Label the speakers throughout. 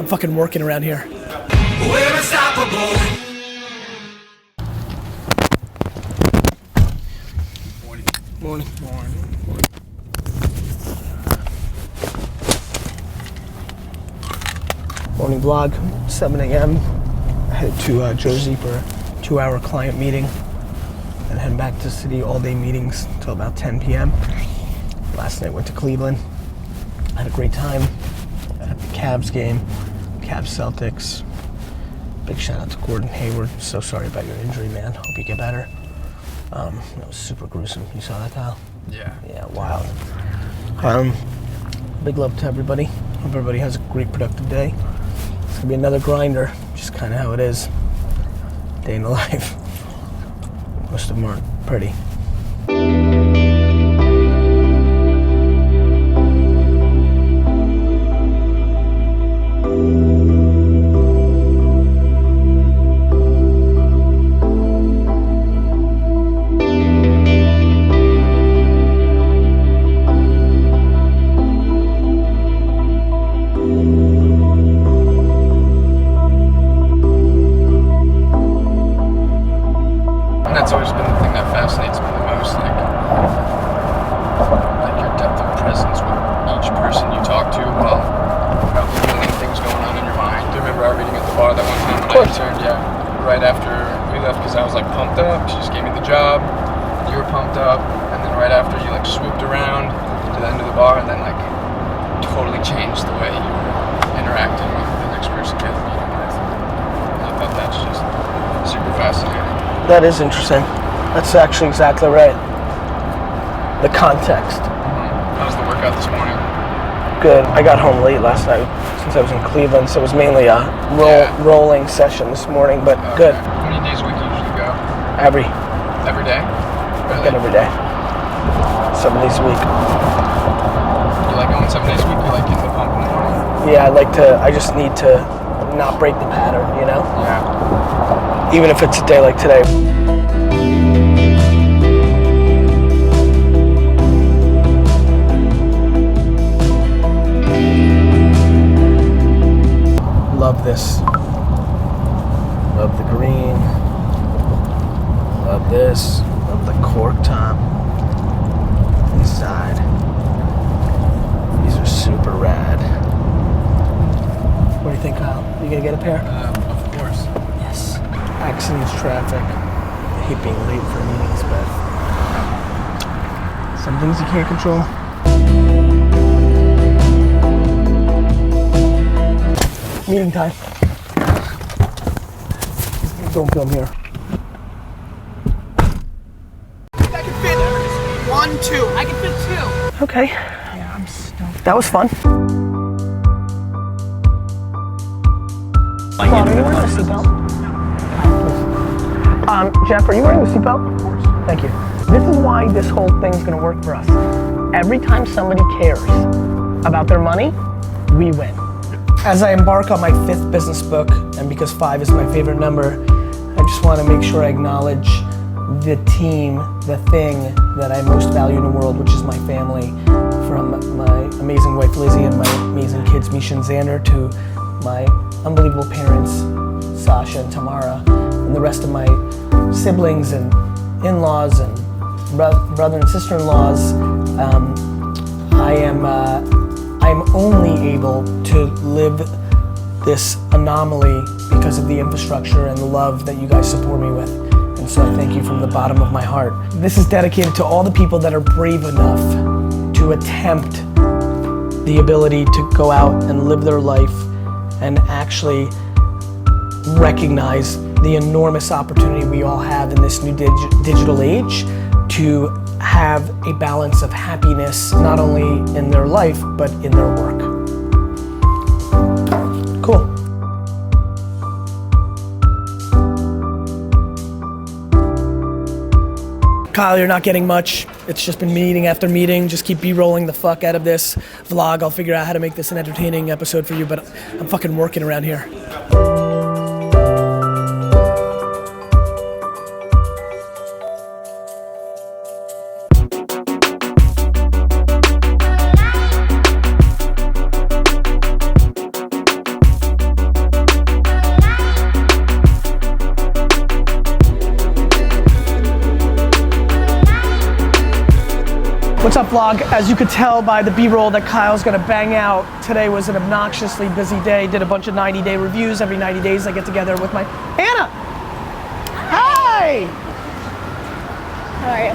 Speaker 1: fucking working around here.
Speaker 2: We're unstoppable.
Speaker 1: Morning. Morning vlog, 7 a.m. I headed to Jersey for a 2-hour client meeting and heading back to the city, all-day meetings until about 10 p.m. Last night went to Cleveland. I had a great time at the Cavs game, Cavs Celtics. Big shout out to Gordon Hayward. So sorry about your injury, man. Hope you get better. That was super gruesome. You saw that, Kyle? Yeah, wild. Big love to everybody. Hope everybody has a great, productive day. It's gonna be another grinder, just kind of how it is. Day in the life. Most of them aren't pretty.
Speaker 3: That's always been the thing that fascinates me the most, like your depth of presence with each person you talk to while about the million things going on in your mind. I remember our meeting at the bar that one time when I returned, right after we left, because I was like pumped up. She just gave me the job, you were pumped up, and then right after you like swooped around to the end of the bar and then like totally changed the way you were interacting with the next person you had the meeting with. And I thought that's just super fascinating.
Speaker 1: That is interesting. That's actually exactly right. The context.
Speaker 3: How was the workout this morning?
Speaker 1: Good. I got home late last night since I was in Cleveland, so it was mainly a rolling session this morning, but good.
Speaker 3: How many days a week do you usually go?
Speaker 1: Every
Speaker 3: day? Really?
Speaker 1: every day. 7 days a week.
Speaker 3: You like going 7 days a week? You like getting the pump in the morning?
Speaker 1: Yeah, I just need to not break the pattern, you know?
Speaker 3: Yeah.
Speaker 1: Even if it's a day like today. Love this. Love the green. Love this. Love the cork top. Inside. These are super rad. What do you think, Kyle? You gonna get a pair?
Speaker 3: Of course.
Speaker 1: Yes. Accidents, traffic. I hate being late for meetings, but some things you can't control. Meeting time. Don't film here.
Speaker 4: I can fit 1, 2. I can fit 2.
Speaker 1: Okay.
Speaker 4: Yeah, I'm stoked.
Speaker 1: That was fun. Are you wearing a seatbelt? Jeff, are you wearing the seatbelt? Of course. Thank you. This is why this whole thing's gonna work for us. Every time somebody cares about their money, we win. As I embark on my 5th business book, and because 5 is my favorite number, I just wanna make sure I acknowledge the team, the thing that I most value in the world, which is my family. From my amazing wife Lizzie and my amazing kids Misha and Xander, to my unbelievable parents, Sasha and Tamara, and the rest of my siblings and in-laws and brother and sister-in-laws. I am only able to live this anomaly because of the infrastructure and the love that you guys support me with. And so I thank you from the bottom of my heart. This is dedicated to all the people that are brave enough to attempt the ability to go out and live their life and actually recognize the enormous opportunity we all have in this new digital age to have a balance of happiness, not only in their life, but in their work. Cool. Kyle, you're not getting much. It's just been meeting after meeting. Just keep B-rolling the fuck out of this vlog. I'll figure out how to make this an entertaining episode for you, but I'm fucking working around here. What's up, vlog? As you could tell by the B-roll that Kyle's gonna bang out, today was an obnoxiously busy day. Did a bunch of 90-day reviews. Every 90 days I get together with my Hannah. Hi.
Speaker 5: How are you?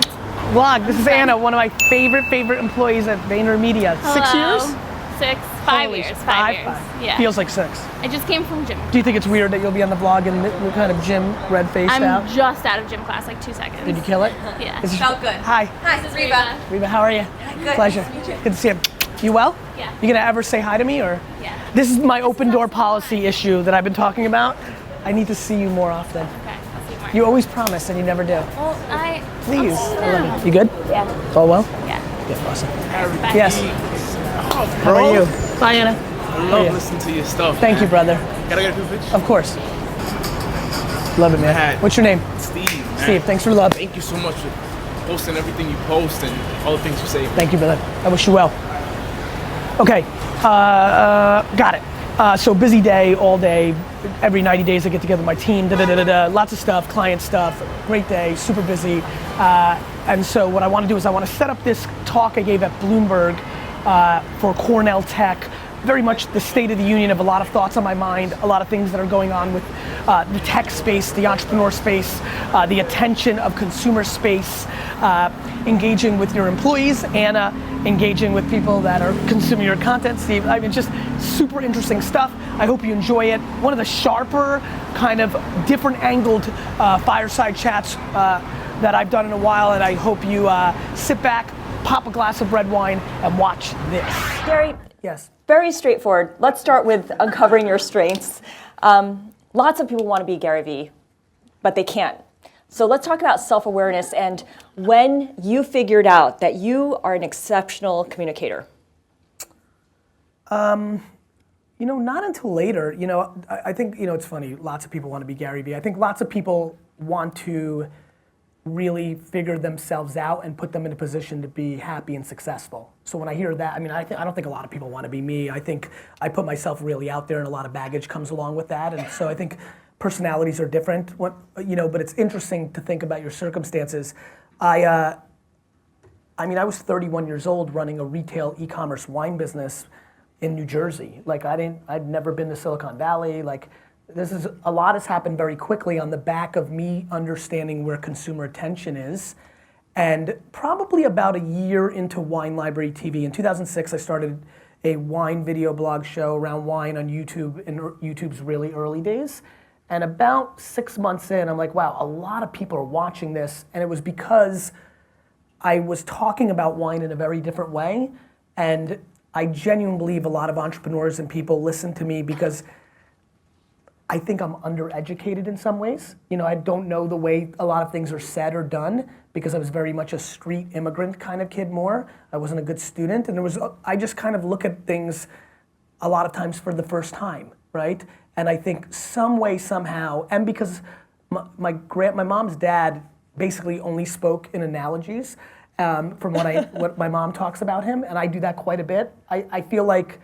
Speaker 1: Vlog. This is Anna, one of my favorite employees at VaynerMedia. 6 years?
Speaker 5: 5
Speaker 1: Holy
Speaker 5: years.
Speaker 1: shit.
Speaker 5: 5 years. Yeah.
Speaker 1: Feels like 6.
Speaker 5: I just came from gym.
Speaker 1: Do you think it's weird that you'll be on the vlog and we're kind of gym red-faced
Speaker 5: I'm
Speaker 1: out?
Speaker 5: just out of gym class, like 2 seconds.
Speaker 1: Did you kill it?
Speaker 5: Yeah.
Speaker 1: This is-
Speaker 6: Felt good.
Speaker 1: Hi.
Speaker 6: Hi, this is Reba.
Speaker 1: Reba, how are you?
Speaker 6: Good.
Speaker 1: Pleasure.
Speaker 6: Nice to meet you.
Speaker 1: Good to see you. You well?
Speaker 5: Yeah.
Speaker 1: You gonna ever say hi to me or?
Speaker 5: Yeah.
Speaker 1: This is my open door policy issue that I've been talking about. I need to see you more often.
Speaker 5: Okay, I'll see you more.
Speaker 1: You always promise and you never do.
Speaker 5: Well,
Speaker 1: Please.
Speaker 5: I'll
Speaker 1: I love
Speaker 5: know.
Speaker 1: you. You good?
Speaker 5: Yeah.
Speaker 1: All well?
Speaker 5: Yeah.
Speaker 1: Yeah, awesome.
Speaker 5: Bye.
Speaker 1: Yes. How are you? Bye, Anna.
Speaker 7: I love listening to your stuff.
Speaker 1: Thank you, brother.
Speaker 7: Can I get a few pictures?
Speaker 1: Of course. Love it, man.
Speaker 7: Hi.
Speaker 1: What's your name?
Speaker 7: Steve. man.
Speaker 1: Steve. Thanks for the love.
Speaker 7: Thank you so much for posting everything you post and all the things you say.
Speaker 1: Thank you, brother. I wish you well. Okay, got it. So busy day, all day. Every 90 days I get together with my team, lots of stuff, client stuff, great day, super busy. And so what I want to do is I want to set up this talk I gave at Bloomberg for Cornell Tech. Very much the state of the union of a lot of thoughts on my mind, a lot of things that are going on with the tech space, the entrepreneur space, the attention of consumer space, engaging with your employees, Anna, engaging with people that are consuming your content, Steve. I mean, just super interesting stuff. I hope you enjoy it. One of the sharper, kind of different angled fireside chats that I've done in a while, and I hope you sit back, pop a glass of red wine, and watch this.
Speaker 6: Gary,
Speaker 1: Yes.
Speaker 6: very straightforward. Let's start with uncovering your strengths. Lots of people want to be Gary Vee, but they can't. So let's talk about self-awareness and when you figured out that you are an exceptional communicator.
Speaker 1: You know, not until later. You know, I think, you know, it's funny, lots of people want to be Gary Vee. I think lots of people want to really figure themselves out and put them in a position to be happy and successful. So when I hear that, I mean, I don't think a lot of people want to be me. I think I put myself really out there and a lot of baggage comes along with that. And so I think personalities are different, you know, but it's interesting to think about your circumstances. I mean, I was 31 years old running a retail e-commerce wine business in New Jersey. Like I'd never been to Silicon Valley. Like a lot has happened very quickly on the back of me understanding where consumer attention is. And probably about a year into Wine Library TV, in 2006 I started a wine video blog show around wine on YouTube in YouTube's really early days. And about 6 months in, I'm like, wow, a lot of people are watching this. And it was because I was talking about wine in a very different way. And I genuinely believe a lot of entrepreneurs and people listen to me because I think I'm undereducated in some ways. You know, I don't know the way a lot of things are said or done because I was very much a street immigrant kind of kid more. I wasn't a good student, and I just kind of look at things a lot of times for the first time, right? And I think some way, somehow, and because my mom's dad basically only spoke in analogies from what my mom talks about him, and I do that quite a bit. I feel like,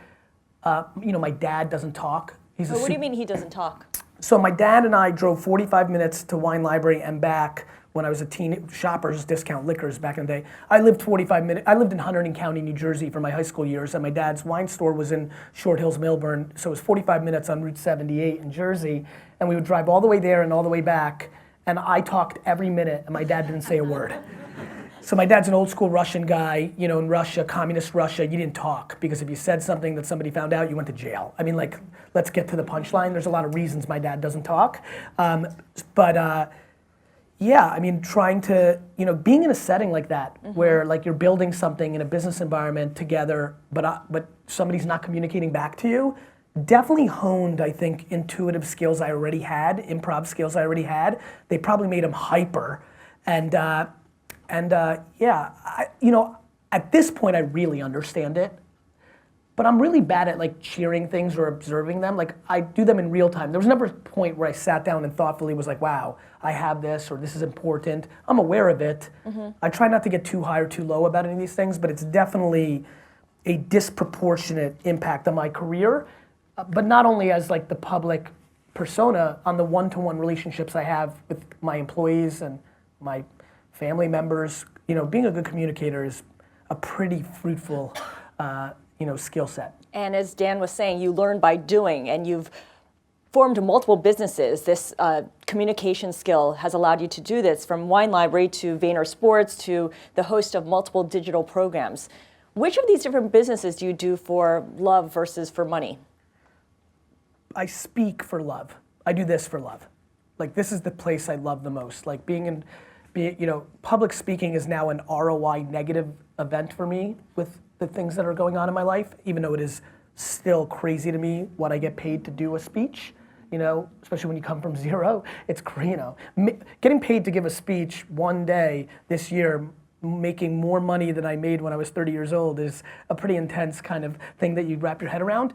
Speaker 1: you know, my dad doesn't talk.
Speaker 6: What do you mean he doesn't talk?
Speaker 1: So my dad and I drove 45 minutes to Wine Library and back when I was a teen. Shoppers Discount Liquors back in the day. I lived 45 minutes. I lived in Hunterdon County, New Jersey for my high school years, and my dad's wine store was in Short Hills, Millburn. So it was 45 minutes on Route 78 in Jersey, and we would drive all the way there and all the way back. And I talked every minute, and my dad didn't say a word. So my dad's an old school Russian guy, you know, in Russia, communist Russia, you didn't talk because if you said something that somebody found out, you went to jail. I mean, like, let's get to the punchline. There's a lot of reasons my dad doesn't talk. Yeah, I mean, trying to, you know, being in a setting like that where like you're building something in a business environment together, but somebody's not communicating back to you, definitely honed, I think, intuitive skills I already had, improv skills I already had. They probably made them hyper. Yeah, you know, at this point I really understand it, but I'm really bad at like cheering things or observing them. Like I do them in real time. There was never a point where I sat down and thoughtfully was like, wow, I have this or this is important. I'm aware of it. I try not to get too high or too low about any of these things, but it's definitely a disproportionate impact on my career, but not only as like the public persona, on the one-to-one relationships I have with my employees and my family members. You know, being a good communicator is a pretty fruitful, skill set.
Speaker 6: And as Dan was saying, you learn by doing, and you've formed multiple businesses. This communication skill has allowed you to do this, from Wine Library to Vayner Sports to the host of multiple digital programs. Which of these different businesses do you do for love versus for money?
Speaker 1: I speak for love. I do this for love. Like, this is the place I love the most. Like, public speaking is now an ROI negative event for me with the things that are going on in my life, even though it is still crazy to me what I get paid to do a speech. Especially when you come from zero, it's, getting paid to give a speech one day this year, making more money than I made when I was 30 years old, is a pretty intense kind of thing that you wrap your head around.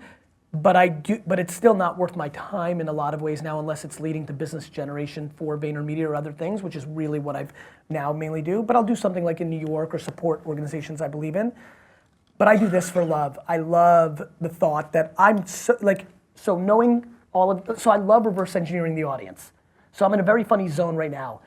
Speaker 1: But it's still not worth my time in a lot of ways now, unless it's leading to business generation for VaynerMedia or other things, which is really what I've now mainly do. But I'll do something like in New York or support organizations I believe in. But I do this for love. I love the thought that I'm knowing so I love reverse engineering the audience. So I'm in a very funny zone right now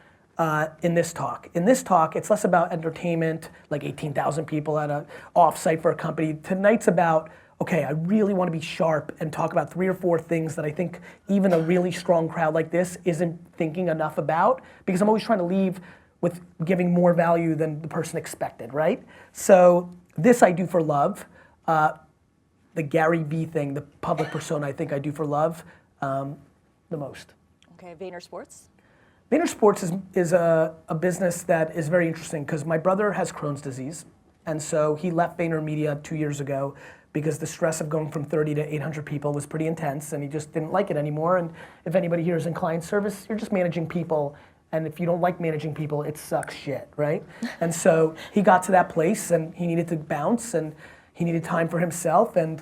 Speaker 1: in this talk. In this talk, it's less about entertainment, like 18,000 people at an off-site for a company. Tonight's about, okay, I really want to be sharp and talk about 3 or 4 things that I think even a really strong crowd like this isn't thinking enough about, because I'm always trying to leave with giving more value than the person expected, right? So this I do for love. The Gary Vee thing, the public persona, I think I do for love the most.
Speaker 6: Okay, Vayner Sports?
Speaker 1: Vayner Sports is a business that is very interesting because my brother has Crohn's disease, and so he left VaynerMedia 2 years ago because the stress of going from 30 to 800 people was pretty intense, and he just didn't like it anymore. And if anybody here is in client service, you're just managing people, and if you don't like managing people, it sucks shit, right? And so he got to that place, and he needed to bounce, and he needed time for himself, and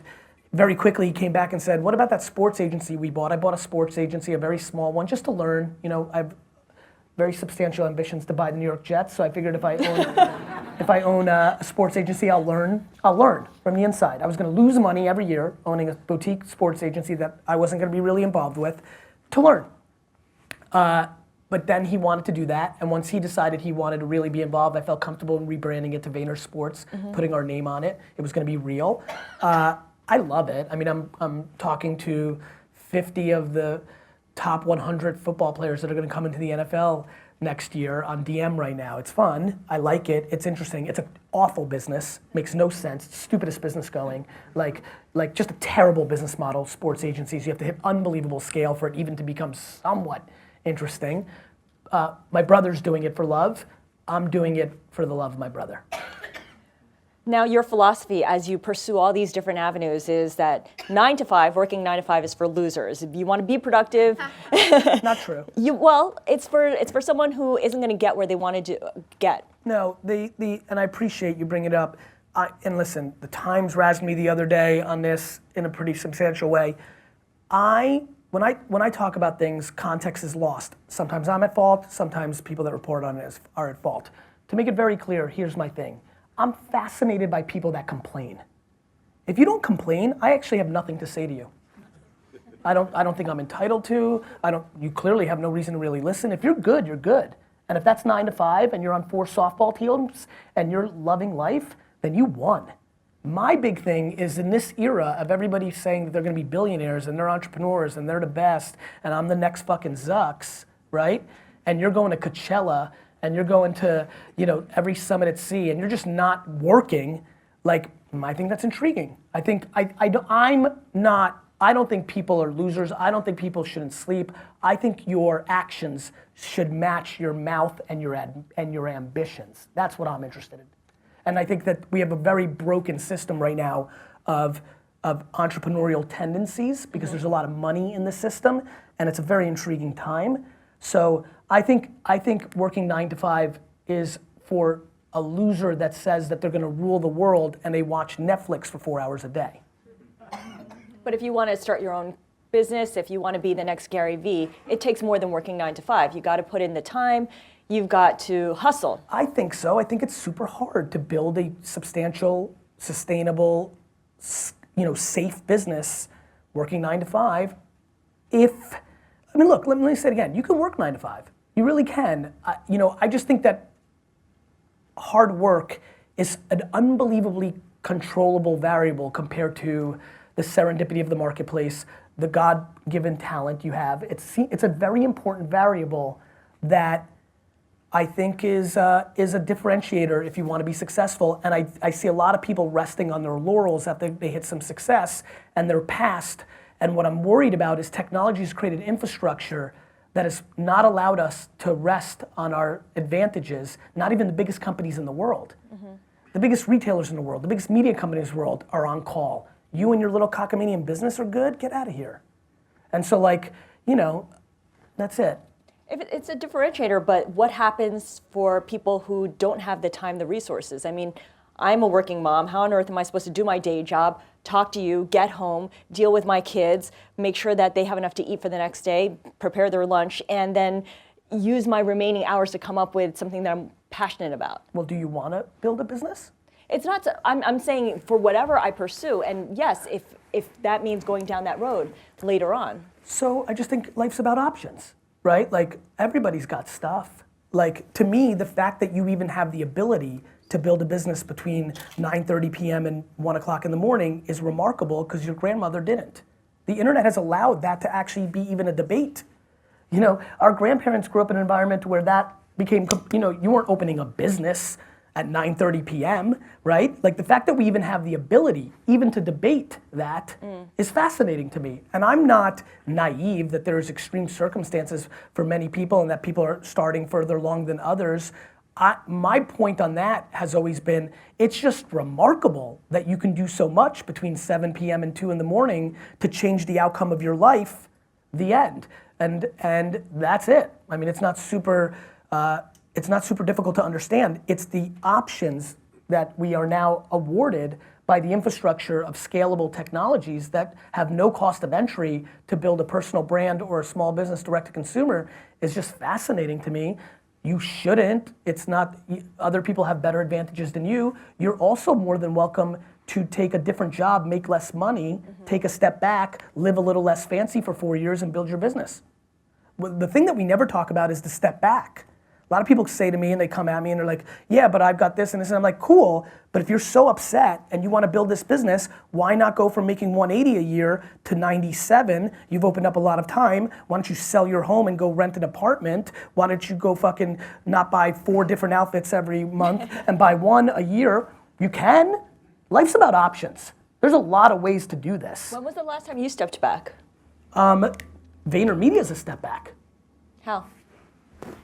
Speaker 1: very quickly he came back and said, what about that sports agency we bought? I bought a sports agency, a very small one, just to learn. I have very substantial ambitions to buy the New York Jets, so I figured if I own a sports agency, I'll learn from the inside. I was gonna lose money every year owning a boutique sports agency that I wasn't gonna be really involved with, to learn. But then he wanted to do that, and once he decided he wanted to really be involved, I felt comfortable in rebranding it to Vayner Sports, putting our name on it. It was gonna be real. I love it. I mean, I'm talking to 50 of the top 100 football players that are gonna come into the NFL next year on DM right now. It's fun, I like it, it's interesting. It's an awful business, makes no sense, it's the stupidest business going. Like just a terrible business model, sports agencies. You have to hit unbelievable scale for it even to become somewhat interesting. My brother's doing it for love. I'm doing it for the love of my brother.
Speaker 6: Now, your philosophy as you pursue all these different avenues is that working 9 to 5 is for losers. If you want to be productive,
Speaker 1: Not true.
Speaker 6: it's for someone who isn't going to get where they wanted to get.
Speaker 1: No, and I appreciate you bringing it up. And listen, the Times razzed me the other day on this in a pretty substantial way. When I talk about things, context is lost. Sometimes I'm at fault, sometimes people that report on it are at fault. To make it very clear, here's my thing. I'm fascinated by people that complain. If you don't complain, I actually have nothing to say to you. I don't think I'm entitled to. You clearly have no reason to really listen. If you're good, you're good. And if that's 9 to 5 and you're on 4 softball teams and you're loving life, then you won. My big thing is in this era of everybody saying that they're gonna be billionaires and they're entrepreneurs and they're the best and I'm the next fucking Zucks, right? And you're going to Coachella and you're going to, every summit at sea and you're just not working, I think that's intriguing. I don't think people are losers. I don't think people shouldn't sleep. I think your actions should match your mouth and your ambitions. That's what I'm interested in. And I think that we have a very broken system right now of entrepreneurial tendencies because there's a lot of money in the system and it's a very intriguing time. So I think working 9 to 5 is for a loser that says that they're gonna rule the world and they watch Netflix for 4 hours a day.
Speaker 6: But if you want to start your own business, if you want to be the next Gary Vee, it takes more than working 9 to 5. You got to put in the time. You've got to hustle.
Speaker 1: I think so. I think it's super hard to build a substantial, sustainable, safe business working 9 to 5. Look, let me say it again. You can work 9 to 5. You really can. I just think that hard work is an unbelievably controllable variable compared to the serendipity of the marketplace, the God-given talent you have. It's a very important variable that I think is a differentiator if you want to be successful. And I see a lot of people resting on their laurels after they hit some success and they're past. And what I'm worried about is technology has created infrastructure that has not allowed us to rest on our advantages, not even the biggest companies in the world. The biggest retailers in the world, the biggest media companies in the world are on call. You and your little cockamamie business are good, get out of here. And so like, that's it.
Speaker 6: It's a differentiator, but what happens for people who don't have the time, the resources? I mean, I'm a working mom. How on earth am I supposed to do my day job, talk to you, get home, deal with my kids, make sure that they have enough to eat for the next day, prepare their lunch, and then use my remaining hours to come up with something that I'm passionate about?
Speaker 1: Well, do you want to build a business?
Speaker 6: It's not, I'm saying for whatever I pursue, and yes, if that means going down that road later on.
Speaker 1: So I just think life's about options, right? Like everybody's got stuff. Like to me, the fact that you even have the ability to build a business between 9:30 p.m. and 1 o'clock in the morning is remarkable because your grandmother didn't. The internet has allowed that to actually be even a debate. Our grandparents grew up in an environment where that became, you weren't opening a business at 9:30 p.m., right? Like the fact that we even have the ability even to debate that is fascinating to me. And I'm not naive that there's extreme circumstances for many people and that people are starting further along than others. My point on that has always been, it's just remarkable that you can do so much between 7 p.m. and 2 in the morning to change the outcome of your life, the end. And that's it. I mean, it's not super difficult to understand. It's the options that we are now awarded by the infrastructure of scalable technologies that have no cost of entry to build a personal brand or a small business direct to consumer is just fascinating to me. You shouldn't. It's not, other people have better advantages than you. You're also more than welcome to take a different job, make less money, take a step back, live a little less fancy for 4 years and build your business. The thing that we never talk about is the step back. A lot of people say to me and they come at me and they're like, yeah, but I've got this and this, and I'm like, cool, but if you're so upset and you want to build this business, why not go from making 180 a year to 97? You've opened up a lot of time. Why don't you sell your home and go rent an apartment? Why don't you go fucking not buy 4 different outfits every month and buy 1 a year? You can. Life's about options. There's a lot of ways to do this.
Speaker 6: When was the last time you stepped back?
Speaker 1: VaynerMedia is a step back.
Speaker 6: How?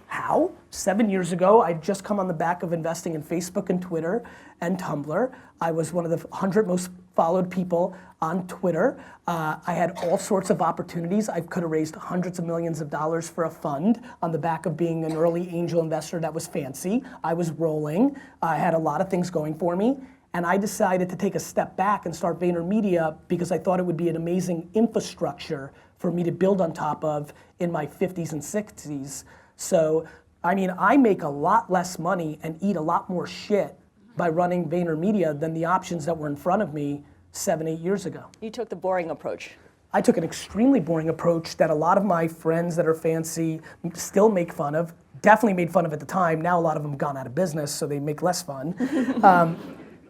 Speaker 1: How? 7 years ago, I'd just come on the back of investing in Facebook and Twitter and Tumblr. I was one of the 100 most followed people on Twitter. I had all sorts of opportunities. I could have raised hundreds of millions of dollars for a fund on the back of being an early angel investor that was fancy. I was rolling. I had a lot of things going for me. And I decided to take a step back and start VaynerMedia because I thought it would be an amazing infrastructure for me to build on top of in my 50s and 60s. So, I mean, I make a lot less money and eat a lot more shit by running VaynerMedia than the options that were in front of me 7, 8 years ago.
Speaker 6: You took the boring approach.
Speaker 1: I took an extremely boring approach that a lot of my friends that are fancy still make fun of, definitely made fun of at the time. Now a lot of them gone out of business, so they make less fun.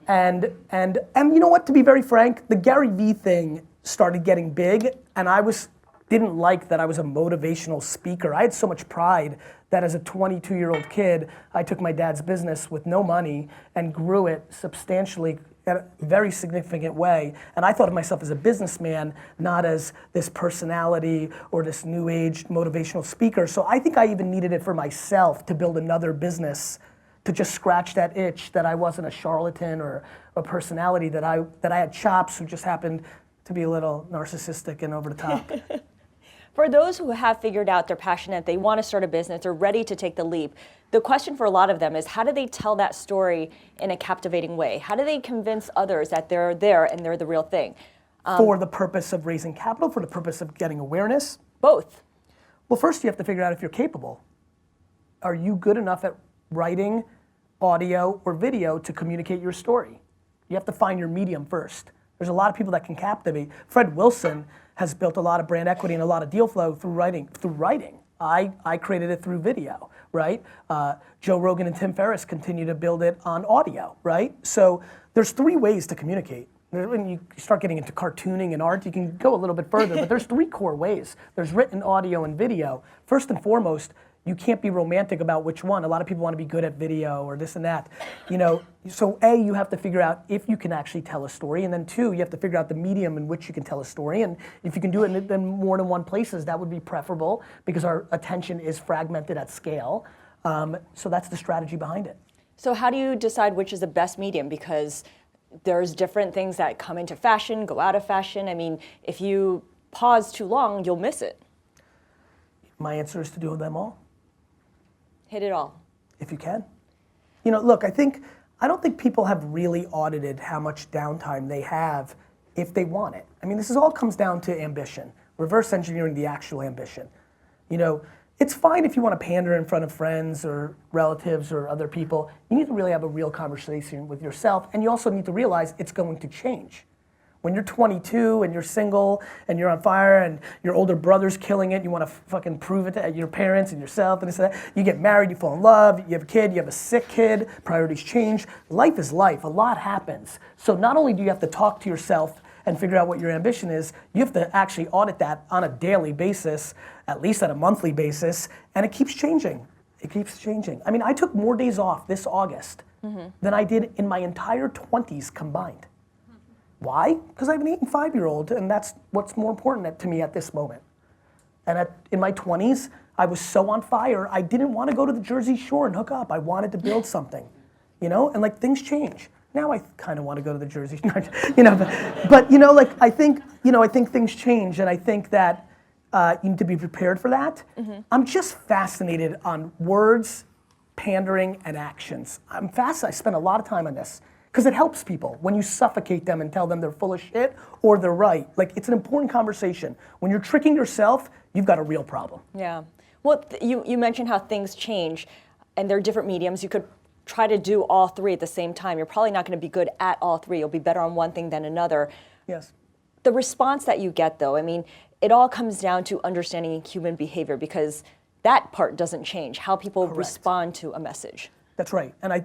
Speaker 1: And you know what, to be very frank, the Gary Vee thing started getting big and I didn't like that I was a motivational speaker. I had so much pride that as a 22-year-old kid, I took my dad's business with no money and grew it substantially in a very significant way. And I thought of myself as a businessman, not as this personality or this new age motivational speaker. So I think I even needed it for myself to build another business to just scratch that itch that I wasn't a charlatan or a personality, that I had chops who just happened to be a little narcissistic and over the top.
Speaker 6: For those who have figured out they're passionate, they want to start a business, they're ready to take the leap, the question for a lot of them is how do they tell that story in a captivating way? How do they convince others that they're there and they're the real thing?
Speaker 1: For the purpose of raising capital, for the purpose of getting awareness?
Speaker 6: Both.
Speaker 1: Well, first you have to figure out if you're capable. Are you good enough at writing audio or video to communicate your story? You have to find your medium first. There's a lot of people that can captivate. Fred Wilson has built a lot of brand equity and a lot of deal flow through writing. I created it through video, right? Joe Rogan and Tim Ferriss continue to build it on audio, right? So there's 3 ways to communicate. When you start getting into cartooning and art, you can go a little bit further, but there's 3 core ways. There's written, audio, and video. First and foremost, you can't be romantic about which one. A lot of people want to be good at video or this and that. You know, so A, you have to figure out if you can actually tell a story, and then 2, you have to figure out the medium in which you can tell a story, and if you can do it in more than one places, that would be preferable because our attention is fragmented at scale. So that's the strategy behind it.
Speaker 6: So how do you decide which is the best medium? Because there's different things that come into fashion, go out of fashion. I mean, if you pause too long, you'll miss it.
Speaker 1: My answer is to do them all.
Speaker 6: Hit it all.
Speaker 1: If you can. You know, look, I don't think people have really audited how much downtime they have if they want it. I mean, this all comes down to ambition, reverse engineering the actual ambition. You know, it's fine if you want to pander in front of friends or relatives or other people. You need to really have a real conversation with yourself, and you also need to realize it's going to change. When you're 22 and you're single and you're on fire and your older brother's killing it, you want to fucking prove it to your parents and yourself and this and that. You get married, you fall in love, you have a kid, you have a sick kid, priorities change. Life is life, a lot happens. So not only do you have to talk to yourself and figure out what your ambition is, you have to actually audit that on a daily basis, at least at a monthly basis, and it keeps changing. It keeps changing. I mean, I took more days off this August than I did in my entire 20s combined. Why? Because I have an 8 and 5-year-old, and that's what's more important to me at this moment. And in my 20s, I was so on fire, I didn't want to go to the Jersey Shore and hook up. I wanted to build something, you know? And like things change. Now I kind of want to go to the Jersey Shore, you know, but you know, like I think things change, and I think that you need to be prepared for that. I'm just fascinated on words, pandering, and actions. I spend a lot of time on this. Because it helps people when you suffocate them and tell them they're full of shit or they're right. Like, it's an important conversation. When you're tricking yourself, you've got a real problem.
Speaker 6: Yeah. Well, you mentioned how things change and there are different mediums. You could try to do all 3 at the same time. You're probably not going to be good at all 3. You'll be better on one thing than another.
Speaker 1: Yes.
Speaker 6: The response that you get, though, I mean, it all comes down to understanding human behavior because that part doesn't change, how people respond to a message.
Speaker 1: That's right. And I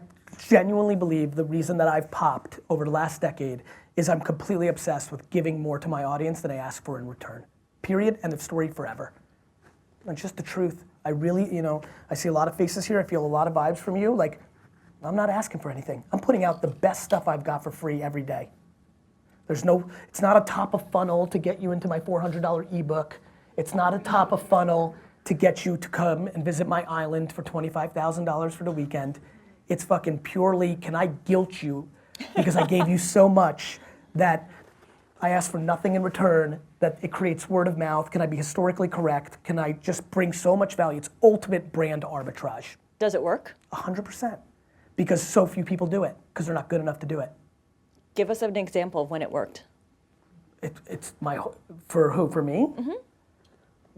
Speaker 1: genuinely believe the reason that I've popped over the last decade is I'm completely obsessed with giving more to my audience than I ask for in return. Period. End of story forever. It's just the truth. I really, you know, I see a lot of faces here. I feel a lot of vibes from you. Like, I'm not asking for anything. I'm putting out the best stuff I've got for free every day. It's not a top of funnel to get you into my $400 ebook. It's not a top of funnel to get you to come and visit my island for $25,000 for the weekend. It's fucking purely, can I guilt you because I gave you so much that I ask for nothing in return, that it creates word of mouth. Can I be historically correct? Can I just bring so much value? It's ultimate brand arbitrage.
Speaker 6: Does it work?
Speaker 1: 100%. Because so few people do it, because they're not good enough to do it.
Speaker 6: Give us an example of when it worked.
Speaker 1: For who, for me?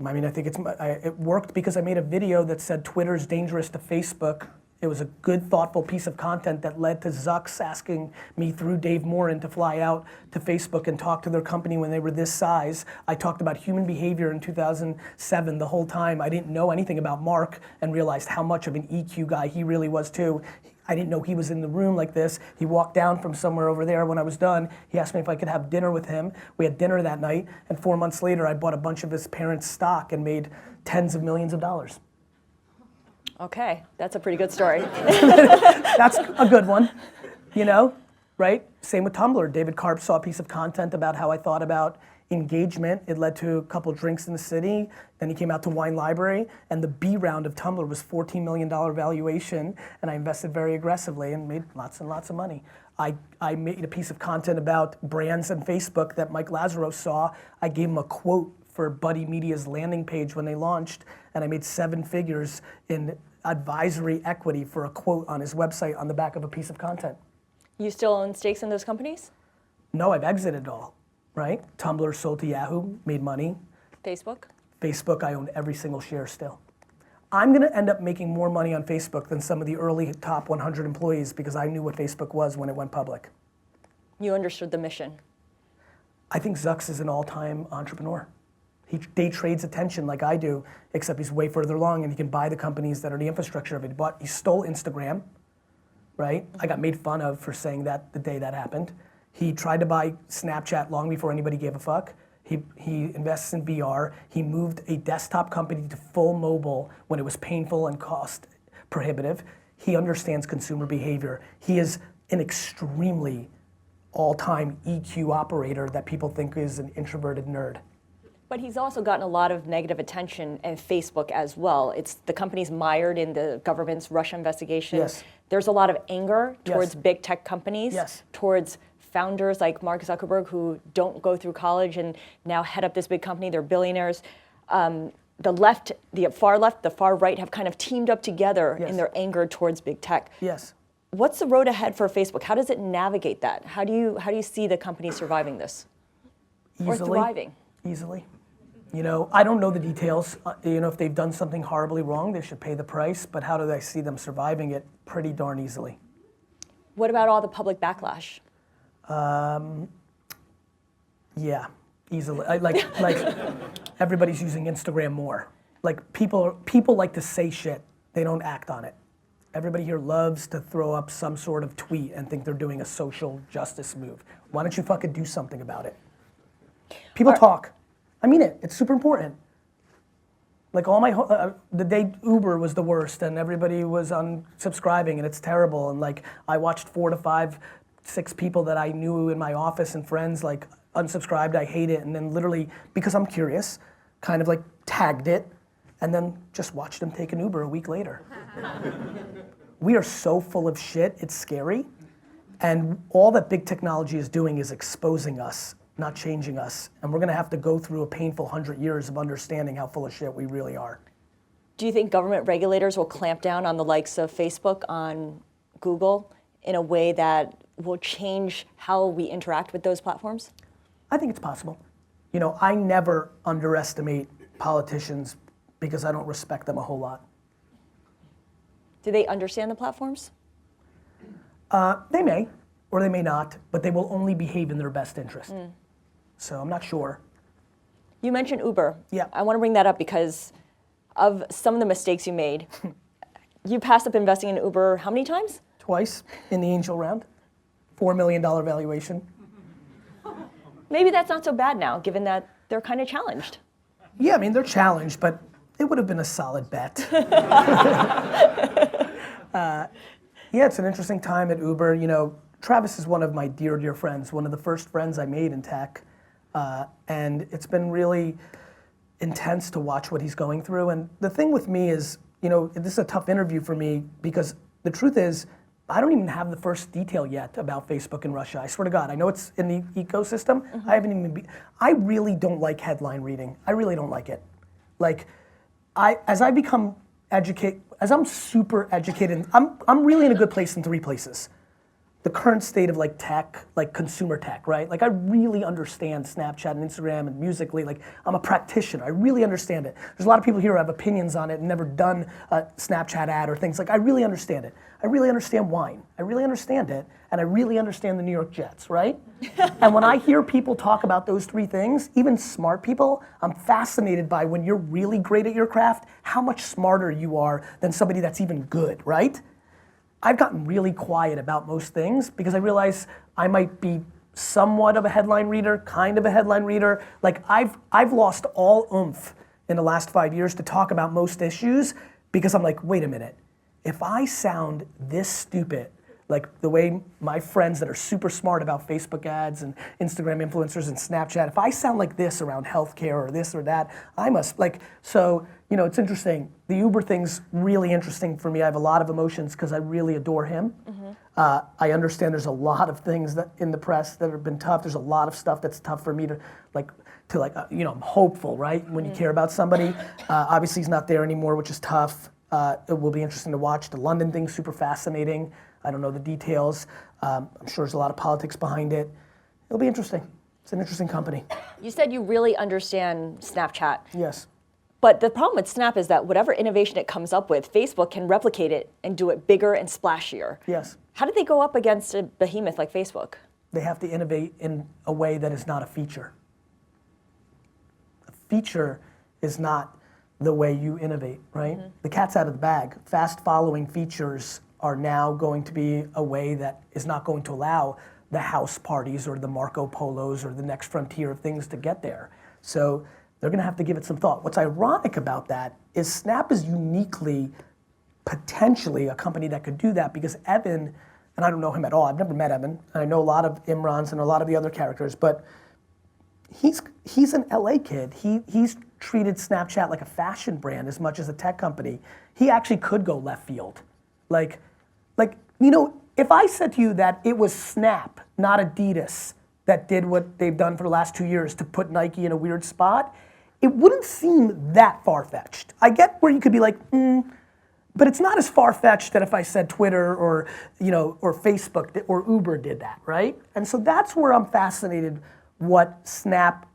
Speaker 1: I mean, I think it worked because I made a video that said Twitter's dangerous to Facebook. It was a good, thoughtful piece of content that led to Zucks asking me through Dave Morin to fly out to Facebook and talk to their company when they were this size. I talked about human behavior in 2007 the whole time. I didn't know anything about Mark and realized how much of an EQ guy he really was too. I didn't know he was in the room like this. He walked down from somewhere over there when I was done. He asked me if I could have dinner with him. We had dinner that night, and 4 months later, I bought a bunch of his parents' stock and made tens of millions of dollars.
Speaker 6: Okay, that's a pretty good story.
Speaker 1: That's a good one, you know, right? Same with Tumblr. David Karp saw a piece of content about how I thought about engagement. It led to a couple drinks in the city. Then he came out to Wine Library, and the B round of Tumblr was $14 million valuation, and I invested very aggressively and made lots and lots of money. I made a piece of content about brands and Facebook that Mike Lazaros saw. I gave him a quote for Buddy Media's landing page when they launched, and I made 7 figures in advisory equity for a quote on his website on the back of a piece of content.
Speaker 6: You still own stakes in those companies?
Speaker 1: No, I've exited all, right? Tumblr sold to Yahoo, made money.
Speaker 6: Facebook?
Speaker 1: Facebook, I own every single share still. I'm gonna end up making more money on Facebook than some of the early top 100 employees because I knew what Facebook was when it went public.
Speaker 6: You understood the mission.
Speaker 1: I think Zucks is an all-time entrepreneur. He day trades attention like I do, except he's way further along and he can buy the companies that are the infrastructure of it. He stole Instagram, right? I got made fun of for saying that the day that happened. He tried to buy Snapchat long before anybody gave a fuck. He invests in VR. He moved a desktop company to full mobile when it was painful and cost prohibitive. He understands consumer behavior. He is an extremely all-time EQ operator that people think is an introverted nerd.
Speaker 6: But he's also gotten a lot of negative attention and Facebook as well. The company's mired in the government's Russia investigation.
Speaker 1: Yes.
Speaker 6: There's a lot of anger towards
Speaker 1: Yes.
Speaker 6: big tech companies,
Speaker 1: Yes.
Speaker 6: towards founders like Mark Zuckerberg who don't go through college and now head up this big company. They're billionaires. The left, the far left, the far right have kind of teamed up together
Speaker 1: Yes.
Speaker 6: in their anger towards big tech.
Speaker 1: Yes.
Speaker 6: What's the road ahead for Facebook? How does it navigate that? How do you see the company surviving this? Or thriving?
Speaker 1: Easily. You know, I don't know the details. You know, if they've done something horribly wrong, they should pay the price. But how do I see them surviving it? Pretty darn easily.
Speaker 6: What about all the public backlash?
Speaker 1: Yeah, easily. Like everybody's using Instagram more. Like people like to say shit. They don't act on it. Everybody here loves to throw up some sort of tweet and think they're doing a social justice move. Why don't you fucking do something about it? People talk. I mean it. It's super important. Like the day Uber was the worst and everybody was unsubscribing and it's terrible and like I watched 4 to 5, 6 people that I knew in my office and friends like unsubscribed, I hate it, and then literally because I'm curious, kind of like tagged it and then just watched them take an Uber a week later. We are so full of shit, it's scary. And all that big technology is doing is exposing us, not changing us. And we're gonna have to go through a painful 100 years of understanding how full of shit we really are.
Speaker 6: Do you think government regulators will clamp down on the likes of Facebook, on Google, in a way that will change how we interact with those platforms?
Speaker 1: I think it's possible. You know, I never underestimate politicians because I don't respect them a whole lot.
Speaker 6: Do they understand the platforms?
Speaker 1: They may, or they may not, but they will only behave in their best interest. So I'm not sure.
Speaker 6: You mentioned Uber.
Speaker 1: Yeah.
Speaker 6: I want to bring that up because of some of the mistakes you made. You passed up investing in Uber how many times?
Speaker 1: Twice in the angel round, $4 million valuation.
Speaker 6: Maybe that's not so bad now, given that they're kind of challenged.
Speaker 1: Yeah, I mean, they're challenged, but it would have been a solid bet. Yeah, it's an interesting time at Uber. You know, Travis is one of my dear, dear friends, one of the first friends I made in tech. And it's been really intense to watch what he's going through. And the thing with me is, you know, this is a tough interview for me because the truth is, I don't even have the first detail yet about Facebook in Russia. I swear to God, I know it's in the ecosystem. I haven't even I really don't like headline reading. I really don't like it. Like, as I become educated, as I'm super educated, I'm really in a good place in 3 places. The current state of like tech, like consumer tech, right? Like I really understand Snapchat and Instagram and Musical.ly. Like I'm a practitioner. I really understand it. There's a lot of people here who have opinions on it and never done a Snapchat ad or things. Like I really understand it. I really understand wine. I really understand it. And I really understand the New York Jets, right? And when I hear people talk about those 3 things, even smart people, I'm fascinated by when you're really great at your craft, how much smarter you are than somebody that's even good, right? I've gotten really quiet about most things because I realize I might be somewhat of a headline reader, kind of a headline reader. Like I've lost all oomph in the last 5 years to talk about most issues because I'm like, wait a minute, if I sound this stupid, like the way my friends that are super smart about Facebook ads and Instagram influencers and Snapchat, if I sound like this around healthcare or this or that, I must like, so, you know, it's interesting. The Uber thing's really interesting for me. I have a lot of emotions because I really adore him. I understand there's a lot of things that in the press that have been tough. There's a lot of stuff that's tough for me to you know, I'm hopeful, right? When you care about somebody. Obviously he's not there anymore, which is tough. It will be interesting to watch. The London thing's super fascinating. I don't know the details. I'm sure there's a lot of politics behind it. It'll be interesting. It's an interesting company.
Speaker 6: You said you really understand Snapchat.
Speaker 1: Yes.
Speaker 6: But the problem with Snap is that whatever innovation it comes up with, Facebook can replicate it and do it bigger and splashier.
Speaker 1: Yes.
Speaker 6: How did they go up against a behemoth like Facebook?
Speaker 1: They have to innovate in a way that is not a feature. A feature is not the way you innovate, right? The cat's out of the bag. Fast following features are now going to be a way that is not going to allow the house parties or the Marco Polos or the next frontier of things to get there. So they're gonna have to give it some thought. What's ironic about that is Snap is uniquely, potentially a company that could do that because Evan, and I don't know him at all, I've never met Evan, and I know a lot of Imrans and a lot of the other characters, but he's an LA kid. He's treated Snapchat like a fashion brand as much as a tech company. He actually could go left field. Like, you know, if I said to you that it was Snap, not Adidas, that did what they've done for the last 2 years to put Nike in a weird spot, it wouldn't seem that far-fetched. I get where you could be like, but it's not as far-fetched that if I said Twitter or, you know, or Facebook or Uber did that, right? And so that's where I'm fascinated what Snap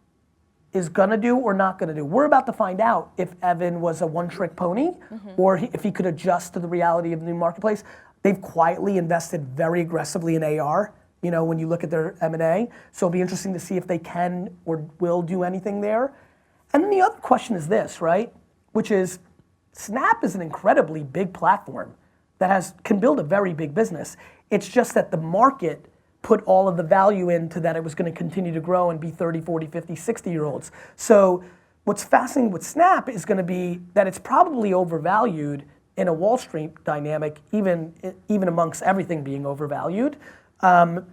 Speaker 1: is gonna do or not gonna do. We're about to find out if Evan was a one-trick pony or if he could adjust to the reality of the new marketplace. They've quietly invested very aggressively in AR, you know, when you look at their M&A. So it'll be interesting to see if they can or will do anything there. And then the other question is this, right? Which is, Snap is an incredibly big platform that can build a very big business. It's just that the market put all of the value into that it was going to continue to grow and be 30, 40, 50, 60-year-olds. So what's fascinating with Snap is going to be that it's probably overvalued in a Wall Street dynamic, even amongst everything being overvalued. They're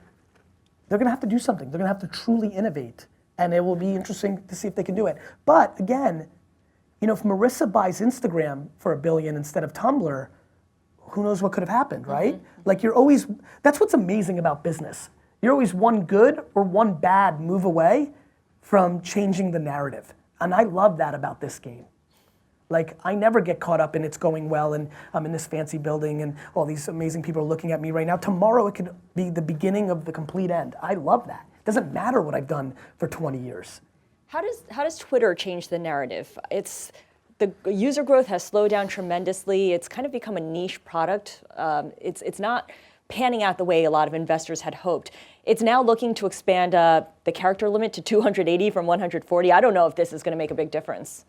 Speaker 1: going to have to do something. They're going to have to truly innovate. And it will be interesting to see if they can do it. But again, you know, if Marissa buys Instagram for $1 billion instead of Tumblr, who knows what could have happened, right? Like that's what's amazing about business. You're always one good or one bad move away from changing the narrative. And I love that about this game. Like, I never get caught up in it's going well and I'm in this fancy building and all these amazing people are looking at me right now. Tomorrow it could be the beginning of the complete end. I love that. It doesn't matter what I've done for 20 years.
Speaker 6: How does Twitter change the narrative? The user growth has slowed down tremendously. It's kind of become a niche product. It's not panning out the way a lot of investors had hoped. It's now looking to expand the character limit to 280 from 140. I don't know if this is going to make a big difference.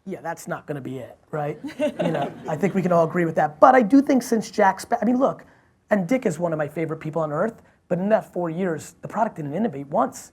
Speaker 1: Yeah, that's not going to be it, right? You know, I think we can all agree with that. But I do think since Jack's back, I mean, look, and Dick is one of my favorite people on earth, but in that 4 years, the product didn't innovate once.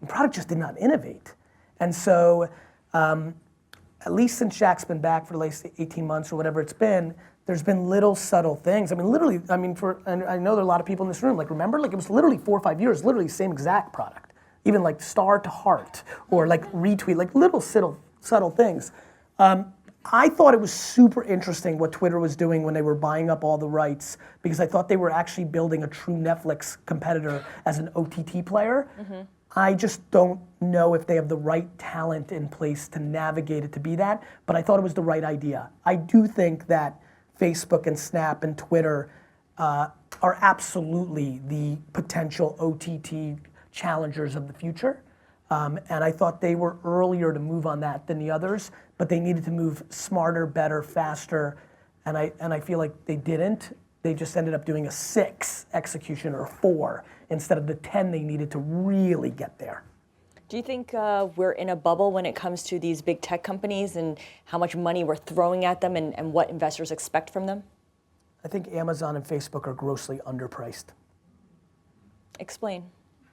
Speaker 1: The product just did not innovate. And so, at least since Jack's been back for the last 18 months or whatever it's been, there's been little subtle things. I mean, literally, and I know there are a lot of people in this room, like, remember, like, it was literally 4 or 5 years, literally the same exact product. Even like star to heart, or like retweet, like little subtle things. I thought it was super interesting what Twitter was doing when they were buying up all the rights, because I thought they were actually building a true Netflix competitor as an OTT player. I just don't know if they have the right talent in place to navigate it to be that, but I thought it was the right idea. I do think that Facebook and Snap and Twitter are absolutely the potential OTT challengers of the future. And I thought they were earlier to move on that than the others, but they needed to move smarter, better, faster, and I feel like they didn't. They just ended up doing a 6 execution or 4 instead of the 10 they needed to really get there.
Speaker 6: Do you think we're in a bubble when it comes to these big tech companies and how much money we're throwing at them and what investors expect from them?
Speaker 1: I think Amazon and Facebook are grossly underpriced.
Speaker 6: Explain.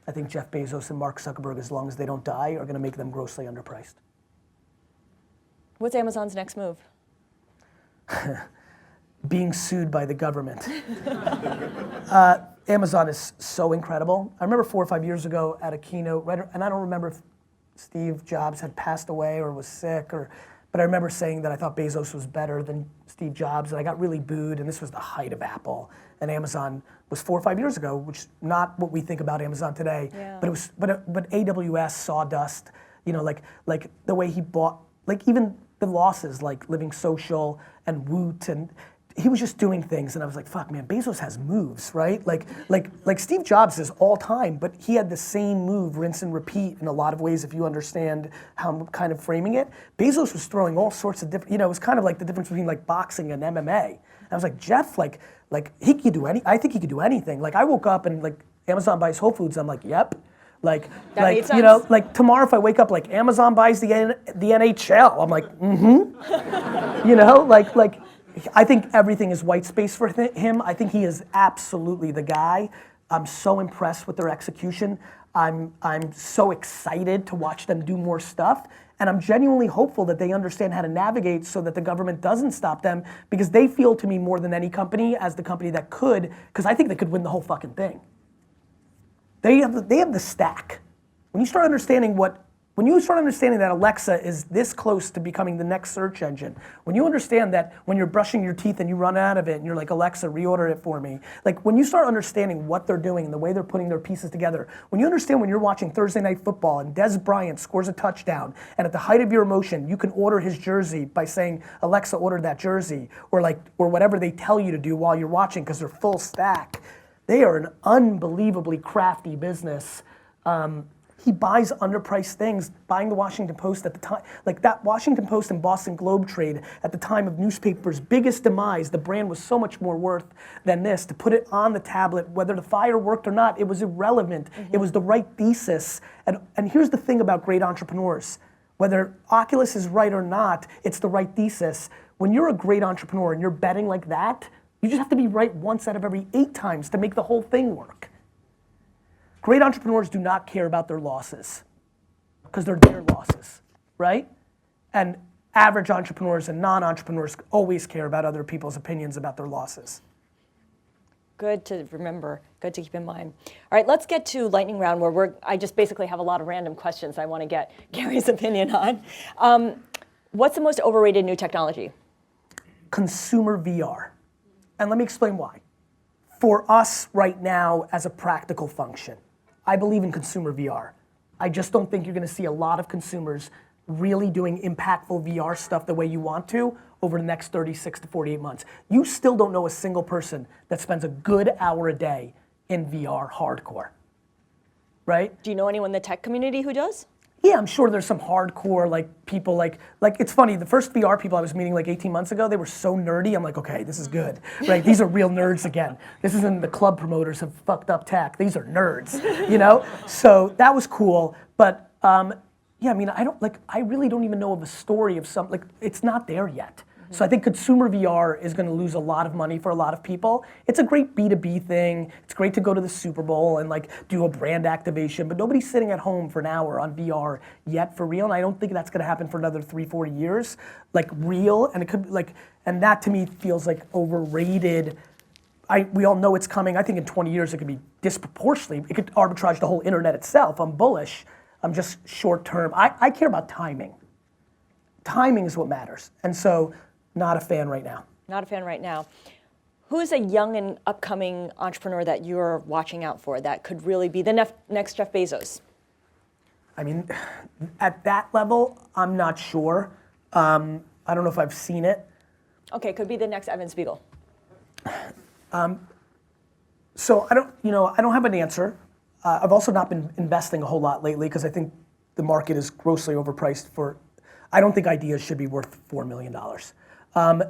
Speaker 1: I think Jeff Bezos and Mark Zuckerberg, as long as they don't die, are going to make them grossly underpriced.
Speaker 6: What's Amazon's next move?
Speaker 1: Being sued by the government. Amazon is so incredible. I remember 4 or 5 years ago at a keynote, and I don't remember if Steve Jobs had passed away or was sick, but I remember saying that I thought Bezos was better than Steve Jobs, and I got really booed, and this was the height of Apple, and Amazon was 4 or 5 years ago, which is not what we think about Amazon today.
Speaker 6: Yeah.
Speaker 1: But it was, but AWS, Sawdust, you know, like the way he bought, like even the losses, like Living Social and Woot, and he was just doing things, and I was like, fuck, man, Bezos has moves, right? Like Steve Jobs is all time, but he had the same move, rinse and repeat in a lot of ways, if you understand how I'm kind of framing it. Bezos was throwing all sorts of different, you know, it was kind of like the difference between like boxing and MMA. And I was like, Jeff, like he could do I think he could do anything. Like I woke up and like Amazon buys Whole Foods, I'm like, yep. Like,
Speaker 6: That
Speaker 1: like
Speaker 6: made
Speaker 1: you know,
Speaker 6: sense.
Speaker 1: like tomorrow if I wake up like Amazon buys the NHL, I'm like, you know, like I think everything is white space for him. I think he is absolutely the guy. I'm so impressed with their execution. I'm so excited to watch them do more stuff. And I'm genuinely hopeful that they understand how to navigate so that the government doesn't stop them, because they feel to me more than any company as the company that could, because I think they could win the whole fucking thing. They have the stack. When you start understanding that Alexa is this close to becoming the next search engine, when you understand that when you're brushing your teeth and you run out of it and you're like, Alexa, reorder it for me. Like when you start understanding what they're doing and the way they're putting their pieces together, when you understand when you're watching Thursday Night Football and Des Bryant scores a touchdown and at the height of your emotion, you can order his jersey by saying, Alexa, order that jersey, or whatever they tell you to do while you're watching because they're full stack. They are an unbelievably crafty business. He buys underpriced things, buying the Washington Post at the time, like that Washington Post and Boston Globe trade at the time of newspapers' biggest demise. The brand was so much more worth than this. To put it on the tablet, whether the fire worked or not, it was irrelevant. It was the right thesis. And here's the thing about great entrepreneurs. Whether Oculus is right or not, it's the right thesis. When you're a great entrepreneur and you're betting like that, you just have to be right once out of every 8 times to make the whole thing work. Great entrepreneurs do not care about their losses because they're their losses, right? And average entrepreneurs and non-entrepreneurs always care about other people's opinions about their losses.
Speaker 6: Good to remember, good to keep in mind. All right, let's get to lightning round where I just basically have a lot of random questions I want to get Gary's opinion on. What's the most overrated new technology?
Speaker 1: Consumer VR. And let me explain why. For us right now as a practical function, I believe in consumer VR. I just don't think you're gonna see a lot of consumers really doing impactful VR stuff the way you want to over the next 36 to 48 months. You still don't know a single person that spends a good hour a day in VR hardcore, right?
Speaker 6: Do you know anyone in the tech community who does?
Speaker 1: Yeah, I'm sure there's some hardcore people like it's funny, the first VR people I was meeting like 18 months ago, they were so nerdy, I'm like, okay, this is good, right? These are real nerds again. This isn't the club promoters have fucked up tech, these are nerds, you know? So that was cool, but yeah, I mean, I really don't even know of a story of it's not there yet. So I think consumer VR is gonna lose a lot of money for a lot of people. It's a great B2B thing. It's great to go to the Super Bowl and do a brand activation, but nobody's sitting at home for an hour on VR yet for real, and I don't think that's gonna happen for another 3-4 years, real, and it could be and that to me feels overrated. We all know it's coming. I think in 20 years it could be disproportionately, it could arbitrage the whole internet itself. I'm bullish. I'm just short term. I care about timing. Timing is what matters, and so not a fan right now.
Speaker 6: Not a fan right now. Who's a young and upcoming entrepreneur that you're watching out for that could really be the next Jeff Bezos?
Speaker 1: I mean, at that level, I'm not sure. I don't know if I've seen it.
Speaker 6: Okay, could be the next Evan Spiegel.
Speaker 1: So I don't have an answer. I've also not been investing a whole lot lately because I think the market is grossly overpriced I don't think ideas should be worth $4 million. I'm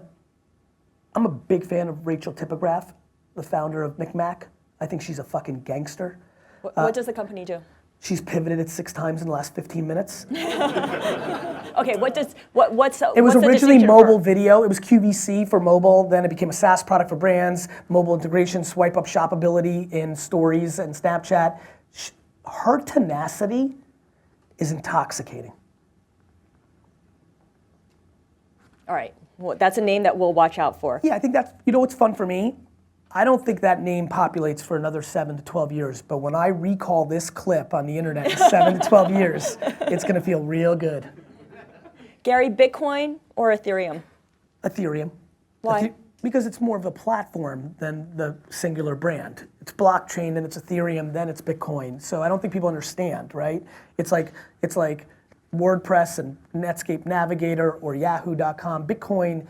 Speaker 1: a big fan of Rachel Tipograph, the founder of McMac. I think she's a fucking gangster.
Speaker 6: What does the company do?
Speaker 1: She's pivoted it 6 times in the last 15 minutes.
Speaker 6: Okay, what's
Speaker 1: It was
Speaker 6: the
Speaker 1: originally
Speaker 6: distinction
Speaker 1: mobile
Speaker 6: for-
Speaker 1: video. It was QVC for mobile. Then it became a SaaS product for brands, mobile integration, swipe up shoppability in stories and Snapchat. Her tenacity is intoxicating.
Speaker 6: All right, well, that's a name that we'll watch out for.
Speaker 1: Yeah, I think that's, what's fun for me? I don't think that name populates for another 7 to 12 years, but when I recall this clip on the internet in 7 to 12 years, it's gonna feel real good.
Speaker 6: Gary, Bitcoin or Ethereum?
Speaker 1: Ethereum.
Speaker 6: Why?
Speaker 1: Because it's more of a platform than the singular brand. It's blockchain, then it's Ethereum, then it's Bitcoin. So I don't think people understand, right? It's like WordPress and Netscape Navigator or Yahoo.com. Bitcoin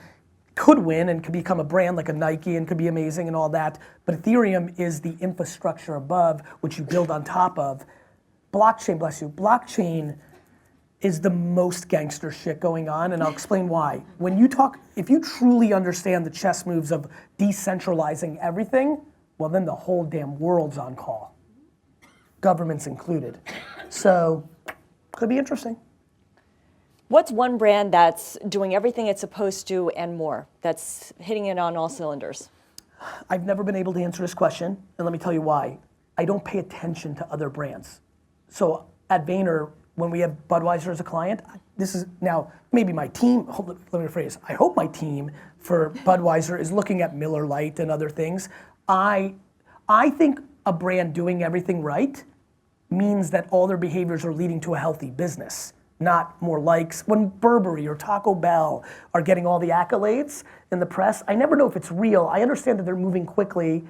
Speaker 1: could win and could become a brand like a Nike and could be amazing and all that, but Ethereum is the infrastructure above which you build on top of. Blockchain, bless you, blockchain is the most gangster shit going on, and I'll explain why. If you truly understand the chess moves of decentralizing everything, well then the whole damn world's on call. governments included. So, could be interesting.
Speaker 6: What's one brand that's doing everything it's supposed to and more, that's hitting it on all cylinders?
Speaker 1: I've never been able to answer this question, and let me tell you why. I don't pay attention to other brands. So at Vayner, when we have Budweiser as a client, this is now maybe my team, let me rephrase, I hope my team for Budweiser is looking at Miller Lite and other things. I think a brand doing everything right means that all their behaviors are leading to a healthy business, not more likes. When Burberry or Taco Bell are getting all the accolades in the press, I never know if it's real. I understand that they're moving quickly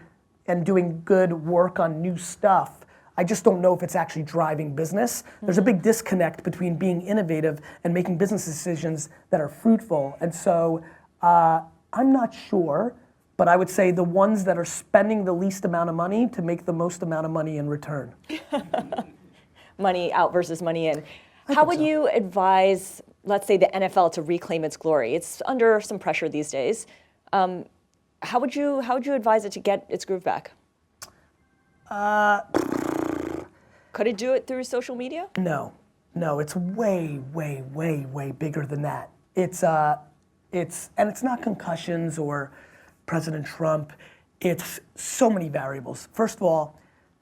Speaker 1: and doing good work on new stuff. I just don't know if it's actually driving business. There's a big disconnect between being innovative and making business decisions that are fruitful. And so I'm not sure, but I would say the ones that are spending the least amount of money to make the most amount of money in return.
Speaker 6: Money out versus money in. How would you advise, let's say, the NFL to reclaim its glory? It's under some pressure these days. How would you advise it to get its groove back? Could it do it through social media?
Speaker 1: No, it's way, way, way, way bigger than that. It's not concussions or President Trump. It's so many variables. First of all,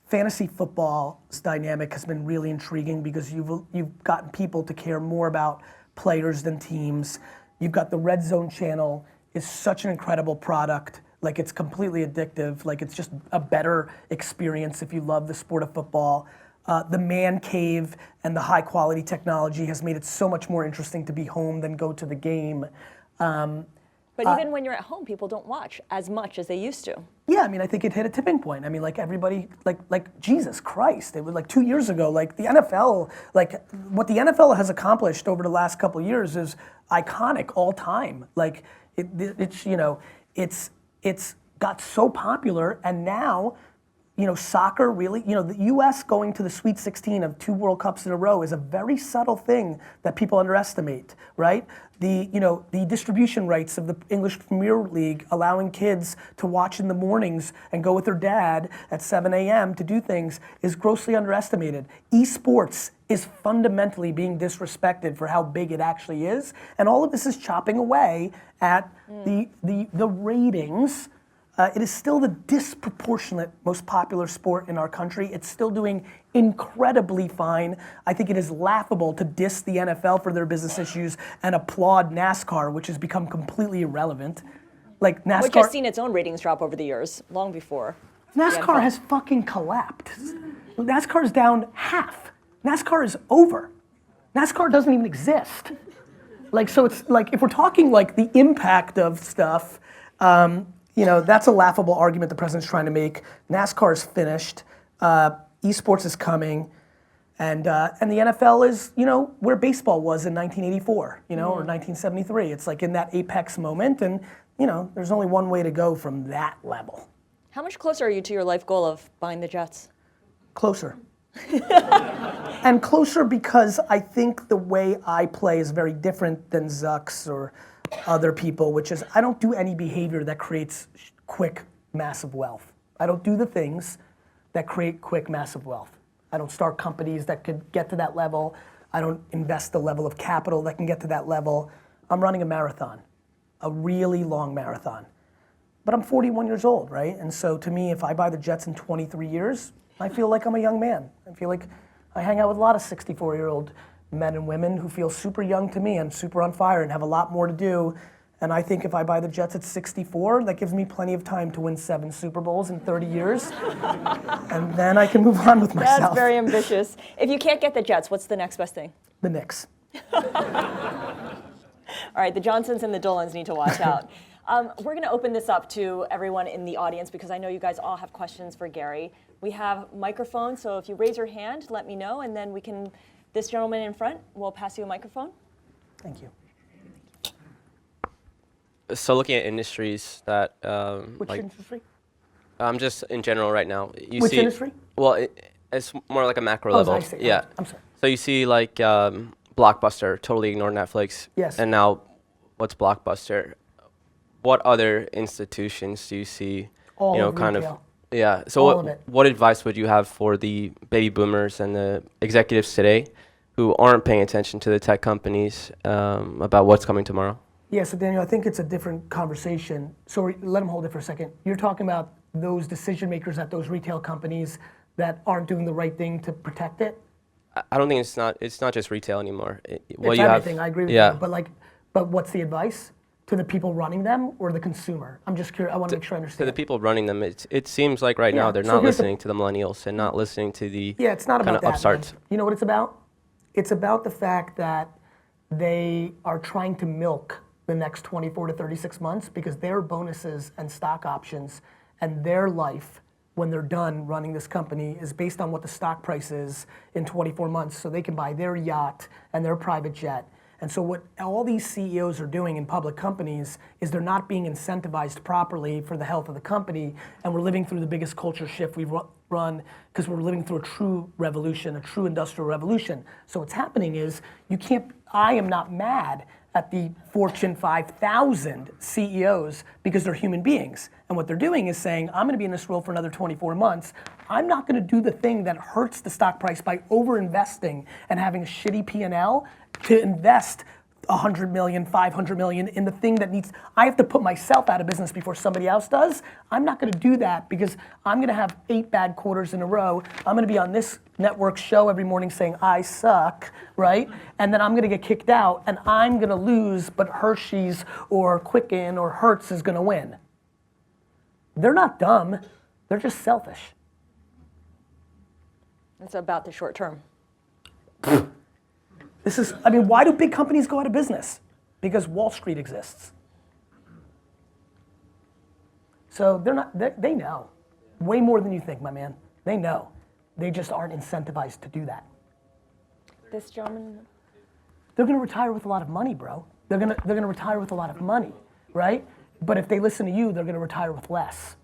Speaker 1: fantasy football's dynamic has been really intriguing because you've gotten people to care more about players than teams. You've got the Red Zone channel is such an incredible product. Like, it's completely addictive. Like, it's just a better experience if you love the sport of football. The man cave and the high quality technology has made it so much more interesting to be home than go to the game.
Speaker 6: But even when you're at home, people don't watch as much as they used to.
Speaker 1: Yeah, I mean, I think it hit a tipping point. I mean, like everybody, like Jesus Christ, it was like 2 years ago, like the NFL, like what the NFL has accomplished over the last couple of years is iconic all time. Like it's, you know, it's got so popular, and now, you know, soccer really, you know, the US going to the Sweet 16 of 2 World Cups in a row is a very subtle thing that people underestimate, right? The distribution rights of the English Premier League allowing kids to watch in the mornings and go with their dad at 7 a.m. to do things is grossly underestimated. Esports is fundamentally being disrespected for how big it actually is, and all of this is chopping away at the ratings. It is still the disproportionate most popular sport in our country. It's still doing incredibly fine. I think it is laughable to diss the NFL for their business issues and applaud NASCAR, which has become completely irrelevant. Like NASCAR,
Speaker 6: Which has seen its own ratings drop over the years, long before.
Speaker 1: NASCAR has fucking collapsed. NASCAR is down half. NASCAR is over. NASCAR doesn't even exist. Like, so it's like, if we're talking like the impact of stuff, you know, that's a laughable argument the president's trying to make. NASCAR is finished. Esports is coming. And the NFL is, you know, where baseball was in 1984, you know, or 1973. It's like in that apex moment, and, you know, there's only one way to go from that level.
Speaker 6: How much closer are you to your life goal of buying the Jets?
Speaker 1: Closer. And closer because I think the way I play is very different than Zuck's or other people, which is I don't do any behavior that creates quick, massive wealth. I don't do the things that create quick, massive wealth. I don't start companies that could get to that level. I don't invest the level of capital that can get to that level. I'm running a marathon, a really long marathon. But I'm 41 years old, right? And so to me, if I buy the Jets in 23 years, I feel like I'm a young man. I feel like I hang out with a lot of 64-year-old men and women who feel super young to me and super on fire and have a lot more to do. And I think if I buy the Jets at 64, that gives me plenty of time to win 7 Super Bowls in 30 years. And then I can move on with myself.
Speaker 6: That's very ambitious. If you can't get the Jets, what's the next best thing?
Speaker 1: The Knicks.
Speaker 6: All right, the Johnsons and the Dolans need to watch out. We're going to open this up to everyone in the audience because I know you guys all have questions for Gary. We have microphones, so if you raise your hand, let me know, and then we can, this gentleman in front will pass you a microphone.
Speaker 1: Thank you.
Speaker 8: So looking at industries that,
Speaker 1: Which industry?
Speaker 8: just in general right now.
Speaker 1: Which industry?
Speaker 8: Well, it's more like a macro level.
Speaker 1: I see.
Speaker 8: Yeah.
Speaker 1: I'm sorry.
Speaker 8: So you see like Blockbuster totally ignored Netflix.
Speaker 1: Yes.
Speaker 8: And now, what's Blockbuster? What other institutions do you see?
Speaker 1: All
Speaker 8: you know,
Speaker 1: of
Speaker 8: kind
Speaker 1: retail.
Speaker 8: Yeah. So
Speaker 1: All of it.
Speaker 8: what advice would you have for the baby boomers and the executives today who aren't paying attention to the tech companies about what's coming tomorrow?
Speaker 1: Yeah, so Daniel, I think it's a different conversation. So let him hold it for a second. You're talking about those decision makers at those retail companies that aren't doing the right thing to protect it?
Speaker 8: I don't think it's not just retail anymore.
Speaker 1: It's everything, I agree with
Speaker 8: yeah.
Speaker 1: you. But what's the advice? To the people running them or the consumer? I'm just curious, I want to make sure I understand.
Speaker 8: To the people running them, it seems like right
Speaker 1: Yeah,
Speaker 8: now they're
Speaker 1: so
Speaker 8: not
Speaker 1: here's the-
Speaker 8: listening to the millennials and not listening to the
Speaker 1: Yeah, it's not
Speaker 8: kind
Speaker 1: about
Speaker 8: of
Speaker 1: that,
Speaker 8: upstarts.
Speaker 1: man. You know what it's about? It's about the fact that they are trying to milk the next 24 to 36 months because their bonuses and stock options and their life when they're done running this company is based on what the stock price is in 24 months so they can buy their yacht and their private jet. And so what all these CEOs are doing in public companies is they're not being incentivized properly for the health of the company, and we're living through the biggest culture shift we've run because we're living through a true revolution, a true industrial revolution. So what's happening is I am not mad at the Fortune 5,000 CEOs because they're human beings. And what they're doing is saying, I'm gonna be in this role for another 24 months. I'm not gonna do the thing that hurts the stock price by over-investing and having a shitty P&L to invest 100 million, 500 million in the thing that needs, I have to put myself out of business before somebody else does. I'm not gonna do that because I'm gonna have 8 bad quarters in a row. I'm gonna be on this network show every morning saying I suck, right? And then I'm gonna get kicked out and I'm gonna lose, but Hershey's or Quicken or Hertz is gonna win. They're not dumb, they're just selfish.
Speaker 6: It's about the short term.
Speaker 1: Why do big companies go out of business? Because Wall Street exists. So they know. Way more than you think, my man. They know. They just aren't incentivized to do that.
Speaker 6: This gentleman.
Speaker 1: They're gonna retire with a lot of money, bro. They're gonna retire with a lot of money, right? But if they listen to you, they're gonna retire with less.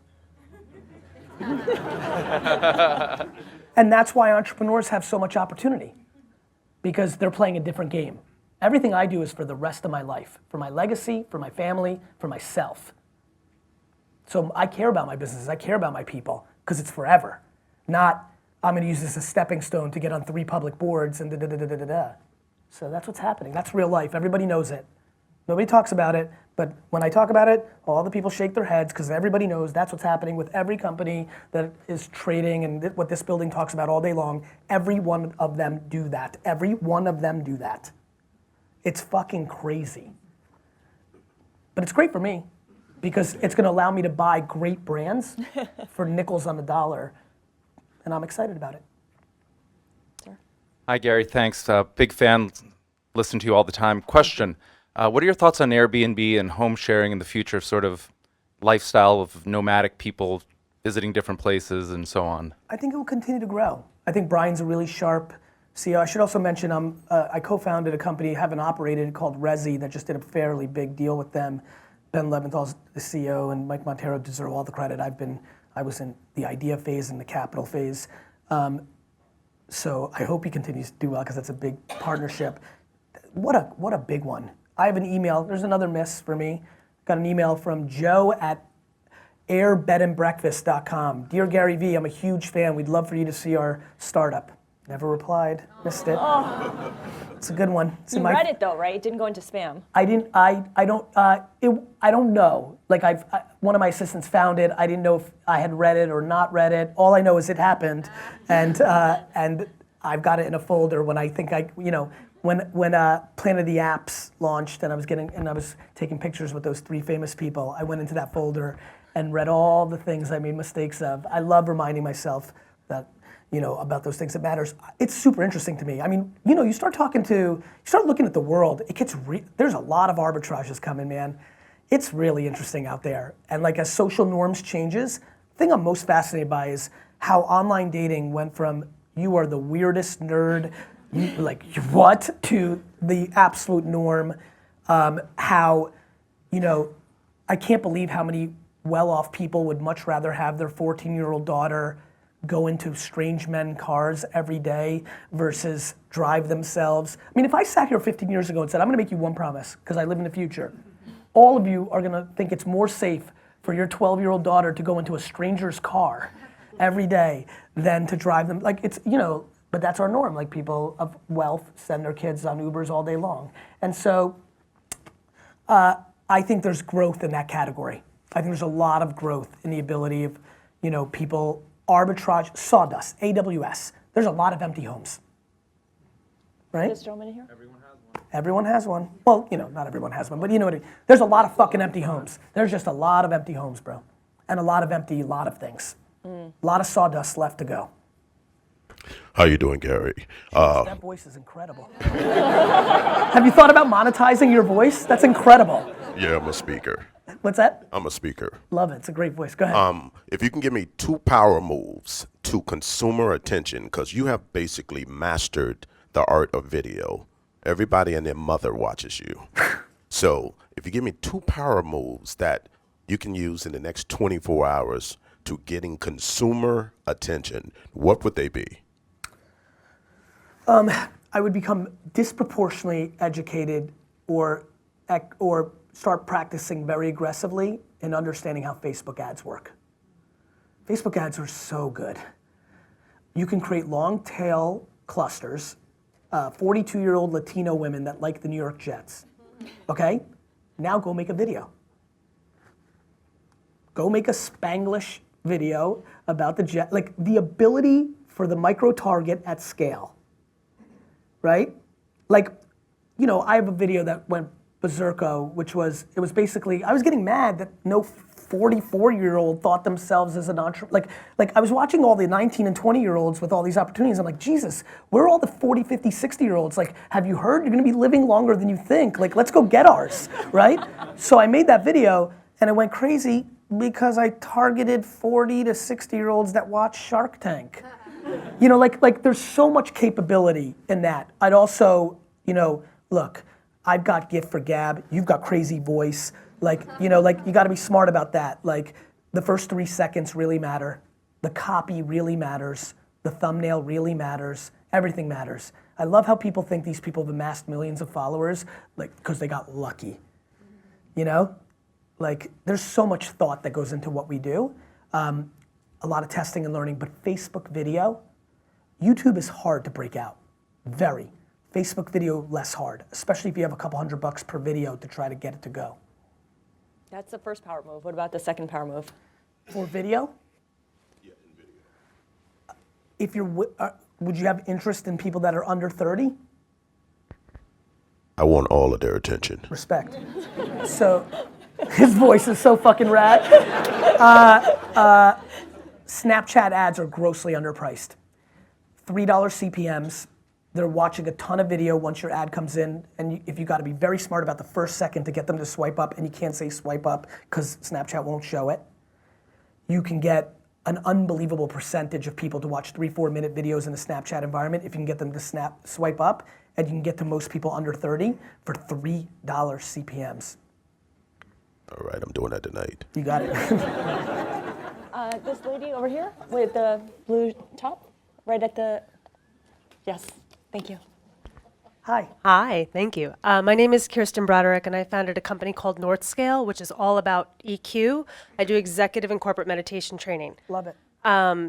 Speaker 1: And that's why entrepreneurs have so much opportunity. Because they're playing a different game. Everything I do is for the rest of my life, for my legacy, for my family, for myself. So I care about my businesses, I care about my people, because it's forever. Not, I'm gonna use this as a stepping stone to get on 3 public boards and da-da-da-da-da-da. So that's what's happening, that's real life, everybody knows it. Nobody talks about it, but when I talk about it, all the people shake their heads because everybody knows that's what's happening with every company that is trading and what this building talks about all day long. Every one of them do that. Every one of them do that. It's fucking crazy. But it's great for me because it's gonna allow me to buy great brands for nickels on the dollar, and I'm excited about it.
Speaker 9: Hi, Gary. Thanks. Big fan. Listen to you all the time. Question. What are your thoughts on Airbnb and home sharing in the future, sort of lifestyle of nomadic people visiting different places and so on?
Speaker 1: I think it will continue to grow. I think Brian's a really sharp CEO. I should also mention I co-founded a company, haven't operated, called Resi that just did a fairly big deal with them. Ben Leventhal's the CEO and Mike Montero deserve all the credit. I was in the idea phase and the capital phase. So I hope he continues to do well because that's a big partnership. What a big one. I have an email, there's another miss for me. Got an email from Joe at airbedandbreakfast.com. Dear Gary Vee, I'm a huge fan. We'd love for you to see our startup. Never replied, missed it.
Speaker 6: Oh.
Speaker 1: It's a good one.
Speaker 6: You read it though, right? It didn't go into spam.
Speaker 1: I don't know. Like one of my assistants found it. I didn't know if I had read it or not read it. All I know is it happened, and I've got it in a folder when I think when Planet of the Apps launched and I was taking pictures with those 3 famous people. I went into that folder and read all the things I made mistakes of. I love reminding myself that about those things that matters. It's super interesting to me. I mean, you start looking at the world, there's a lot of arbitrages coming, man. It's really interesting out there. And like as social norms changes, the thing I'm most fascinated by is how online dating went from you are the weirdest nerd, like what, to the absolute norm. How, I can't believe how many well-off people would much rather have their 14-year-old daughter go into strange men cars every day versus drive themselves. I mean, if I sat here 15 years ago and said, I'm gonna make you one promise, because I live in the future, all of you are gonna think it's more safe for your 12-year-old daughter to go into a stranger's car every day than to drive them. Like it's, you know, but that's our norm. Like people of wealth send their kids on Ubers all day long. And so I think there's growth in that category. I think there's a lot of growth in the ability of, you know, people arbitrage, sawdust, AWS. There's a lot of empty homes, right?
Speaker 6: This gentleman here?
Speaker 1: Everyone has one. Well, you know, not everyone has one, but you know what I mean. There's a lot of fucking empty homes. There's just a lot of empty homes, bro. And a lot of empty, lot of things. A lot of sawdust left to go.
Speaker 10: How you doing, Gary?
Speaker 1: That voice is incredible. Have you thought about monetizing your voice? That's incredible.
Speaker 10: Yeah, I'm a speaker.
Speaker 1: What's that?
Speaker 10: I'm a speaker.
Speaker 1: Love it. It's a great voice. Go ahead.
Speaker 10: If you can give me 2 power moves to consumer attention, because you have basically mastered the art of video. Everybody and their mother watches you. So if you give me 2 power moves that you can use in the next 24 hours to getting consumer attention, what would they be?
Speaker 1: I would become disproportionately educated or start practicing very aggressively in understanding how Facebook ads work. Facebook ads are so good. You can create long tail clusters, 42-year-old Latino women that like the New York Jets, okay? Now go make a video. Go make a Spanglish video about the Jet, like the ability for the micro-target at scale, right? Like, you know, I have a video that went berserko, which was, it was basically, I was getting mad that no 44-year-old thought themselves as an entrepreneur. Like I was watching all the 19 and 20-year-olds with all these opportunities. I'm like, Jesus, where are all the 40, 50, 60-year-olds? Like, have you heard? You're gonna be living longer than you think. Like, let's go get ours, right? So I made that video and it went crazy because I targeted 40 to 60-year-olds that watch Shark Tank. You know, like there's so much capability in that. I'd also, you know, look, I've got gift for gab, you've got crazy voice. Like, you know, like you gotta be smart about that. Like the first 3 seconds really matter. The copy really matters. The thumbnail really matters. Everything matters. I love how people think these people have amassed millions of followers, like, because they got lucky. You know? Like, there's so much thought that goes into what we do. A lot of testing and learning, but Facebook video, YouTube is hard to break out. Very. Facebook video less hard, especially if you have a couple $100 per video to try to get it to go.
Speaker 6: That's the first power move. What about the second power move?
Speaker 1: For video? Yeah, in video. If you're, would you have interest in people that are under 30?
Speaker 10: I want all of their attention.
Speaker 1: Respect. So, his voice is so fucking rad. Snapchat ads are grossly underpriced. $3 CPMs. They're watching a ton of video once your ad comes in, and if you got to be very smart about the first second to get them to swipe up, and you can't say swipe up because Snapchat won't show it. You can get an unbelievable percentage of people to watch 3-4 minute videos in the Snapchat environment if you can get them to swipe up, and you can get to most people under 30 for $3 CPMs.
Speaker 10: All right, I'm doing that tonight.
Speaker 1: You got it.
Speaker 6: This lady over here with the blue top, right at the, yes, thank you.
Speaker 1: Hi.
Speaker 11: Hi, thank you. My name is Kirsten Broderick, and I founded a company called Northscale, which is all about EQ. I do executive and corporate meditation training.
Speaker 1: Love it.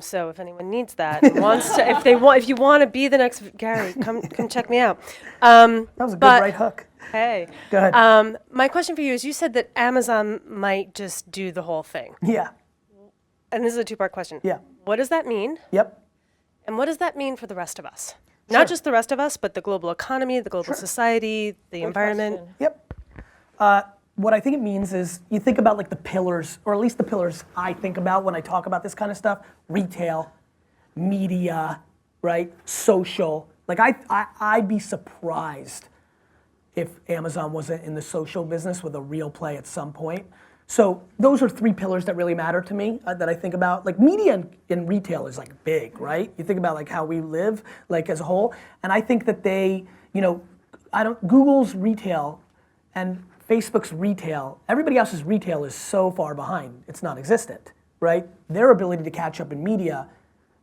Speaker 11: So if anyone needs that, and wants to, if you want to be the next Gary, come check me out.
Speaker 1: That was a good right hook.
Speaker 11: Hey.
Speaker 1: Go ahead.
Speaker 11: My question for you is: you said that Amazon might just do the whole thing.
Speaker 1: Yeah.
Speaker 11: And this is a 2-part question.
Speaker 1: Yeah.
Speaker 11: What does that mean?
Speaker 1: Yep.
Speaker 11: And what does that mean for the rest of us?
Speaker 1: Sure.
Speaker 11: Not just the rest of us, but the global economy, the global society, the environment.
Speaker 1: Yep. What I think it means is you think about like the pillars, or at least the pillars I think about when I talk about this kind of stuff: retail, media, right? Social. Like I'd be surprised if Amazon wasn't in the social business with a real play at some point. So those are 3 pillars that really matter to me that I think about. Like media and retail is like big, right? You think about like how we live like as a whole. And I think that they, you know, Google's retail and Facebook's retail, everybody else's retail is so far behind, it's non-existent, right? Their ability to catch up in media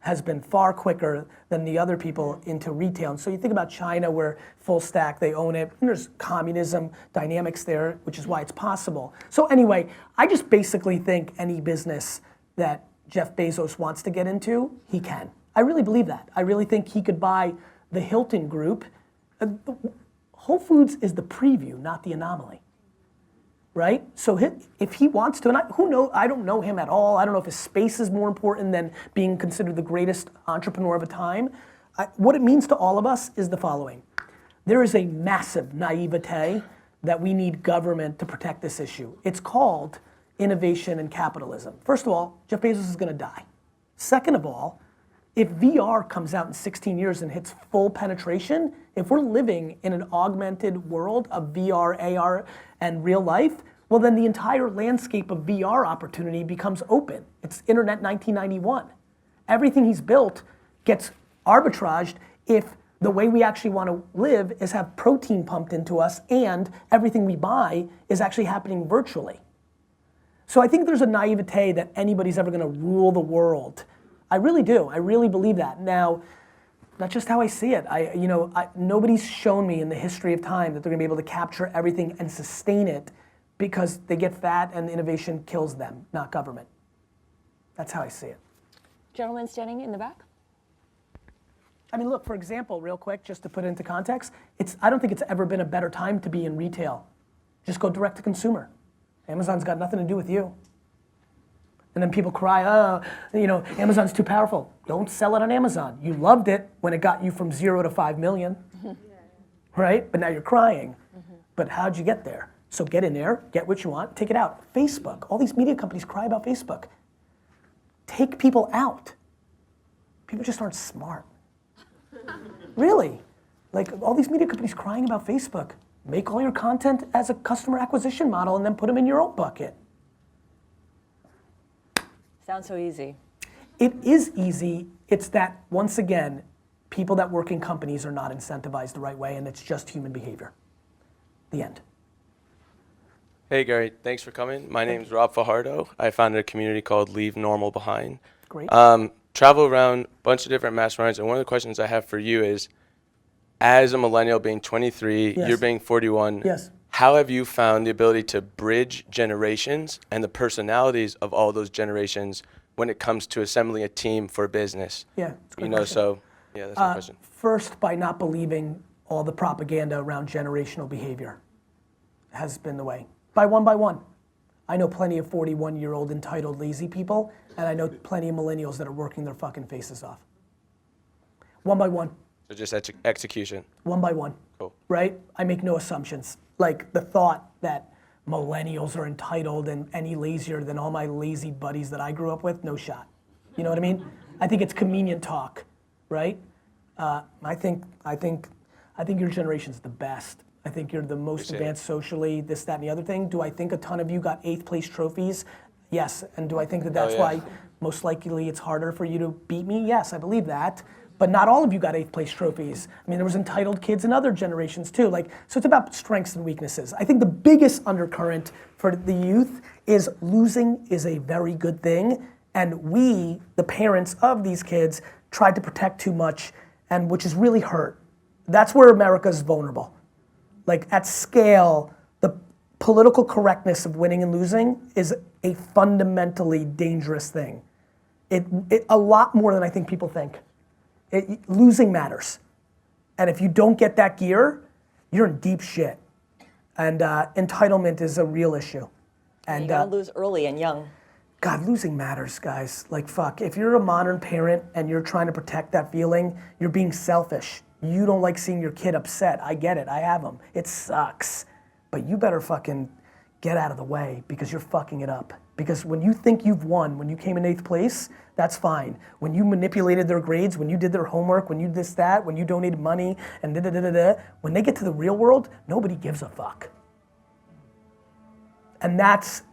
Speaker 1: has been far quicker than the other people into retail. And so you think about China where full stack, they own it, and there's communism dynamics there, which is why it's possible. So anyway, I just basically think any business that Jeff Bezos wants to get into, he can. I really believe that. I really think he could buy the Hilton Group. Whole Foods is the preview, not the anomaly. Right? So if he wants to, and I don't know him at all. I don't know if his space is more important than being considered the greatest entrepreneur of a time. What it means to all of us is the following. There is a massive naivete that we need government to protect this issue. It's called innovation and capitalism. First of all, Jeff Bezos is going to die. Second of all, if VR comes out in 16 years and hits full penetration, if we're living in an augmented world of VR, AR, and real life, well then the entire landscape of VR opportunity becomes open. It's Internet 1991. Everything he's built gets arbitraged if the way we actually want to live is have protein pumped into us and everything we buy is actually happening virtually. So I think there's a naivete that anybody's ever going to rule the world. I really do. I really believe that. Now, that's just how I see it. Nobody's shown me in the history of time that they're going to be able to capture everything and sustain it because they get fat and innovation kills them, not government. That's how I see it.
Speaker 6: Gentleman standing in the back.
Speaker 1: I mean, look, for example, real quick, just to put it into context, I don't think it's ever been a better time to be in retail. Just go direct to consumer. Amazon's got nothing to do with you. And then people cry, Amazon's too powerful. Don't sell it on Amazon. You loved it when it got you from 0 to 5 million, right? But now you're crying. But how'd you get there? So get in there, get what you want, take it out. Facebook, all these media companies cry about Facebook. Take people out. People just aren't smart. Really. Like all these media companies crying about Facebook. Make all your content as a customer acquisition model and then put them in your own bucket.
Speaker 6: Sounds so easy.
Speaker 1: It is easy. It's that, once again, people that work in companies are not incentivized the right way, and it's just human behavior. The end.
Speaker 8: Hey Gary, thanks for coming. My name's Rob Fajardo. I founded a community called Leave Normal Behind.
Speaker 1: Great.
Speaker 8: Travel around a bunch of different masterminds, and one of the questions I have for you is, as a millennial being 23,
Speaker 1: Yes.
Speaker 8: you're being 41,
Speaker 1: Yes.
Speaker 8: how have you found the ability to bridge generations and the personalities of all those generations when it comes to assembling a team for business?
Speaker 1: Yeah, it's a good
Speaker 8: You know,
Speaker 1: question.
Speaker 8: so yeah, that's my question.
Speaker 1: First, by not believing all the propaganda around generational behavior has been the way. By one. I know plenty of 41-year-old entitled lazy people, and I know plenty of millennials that are working their fucking faces off. One by one.
Speaker 8: So just execution.
Speaker 1: One by one.
Speaker 8: Cool.
Speaker 1: Right? I make no assumptions. Like the thought that millennials are entitled and any lazier than all my lazy buddies that I grew up with, no shot. You know what I mean? I think it's convenient talk, right? I think your generation's the best. I think you're the most advanced socially, this, that, and the other thing. Do I think a ton of you got 8th place trophies? Yes. And do I think that that's why most likely it's harder for you to beat me? Yes, I believe that. But not all of you got 8th place trophies. I mean, there was entitled kids in other generations too. So it's about strengths and weaknesses. I think the biggest undercurrent for the youth is losing is a very good thing. And we, the parents of these kids, tried to protect too much, and which is really hurt. That's where America's vulnerable. Like at scale, the political correctness of winning and losing is a fundamentally dangerous thing. It a lot more than I think people think. Losing matters. And if you don't get that gear, you're in deep shit. And entitlement is a real issue. And
Speaker 6: you gotta lose early and young.
Speaker 1: God, losing matters, guys. Like, fuck. If you're a modern parent and you're trying to protect that feeling, you're being selfish. You don't like seeing your kid upset. I get it. I have them. It sucks. But you better fucking get out of the way because you're fucking it up. Because when you think you've won, when you came in 8th place, that's fine. When you manipulated their grades, when you did their homework, when you this, that, when you donated money, and when they get to the real world, nobody gives a fuck. And that's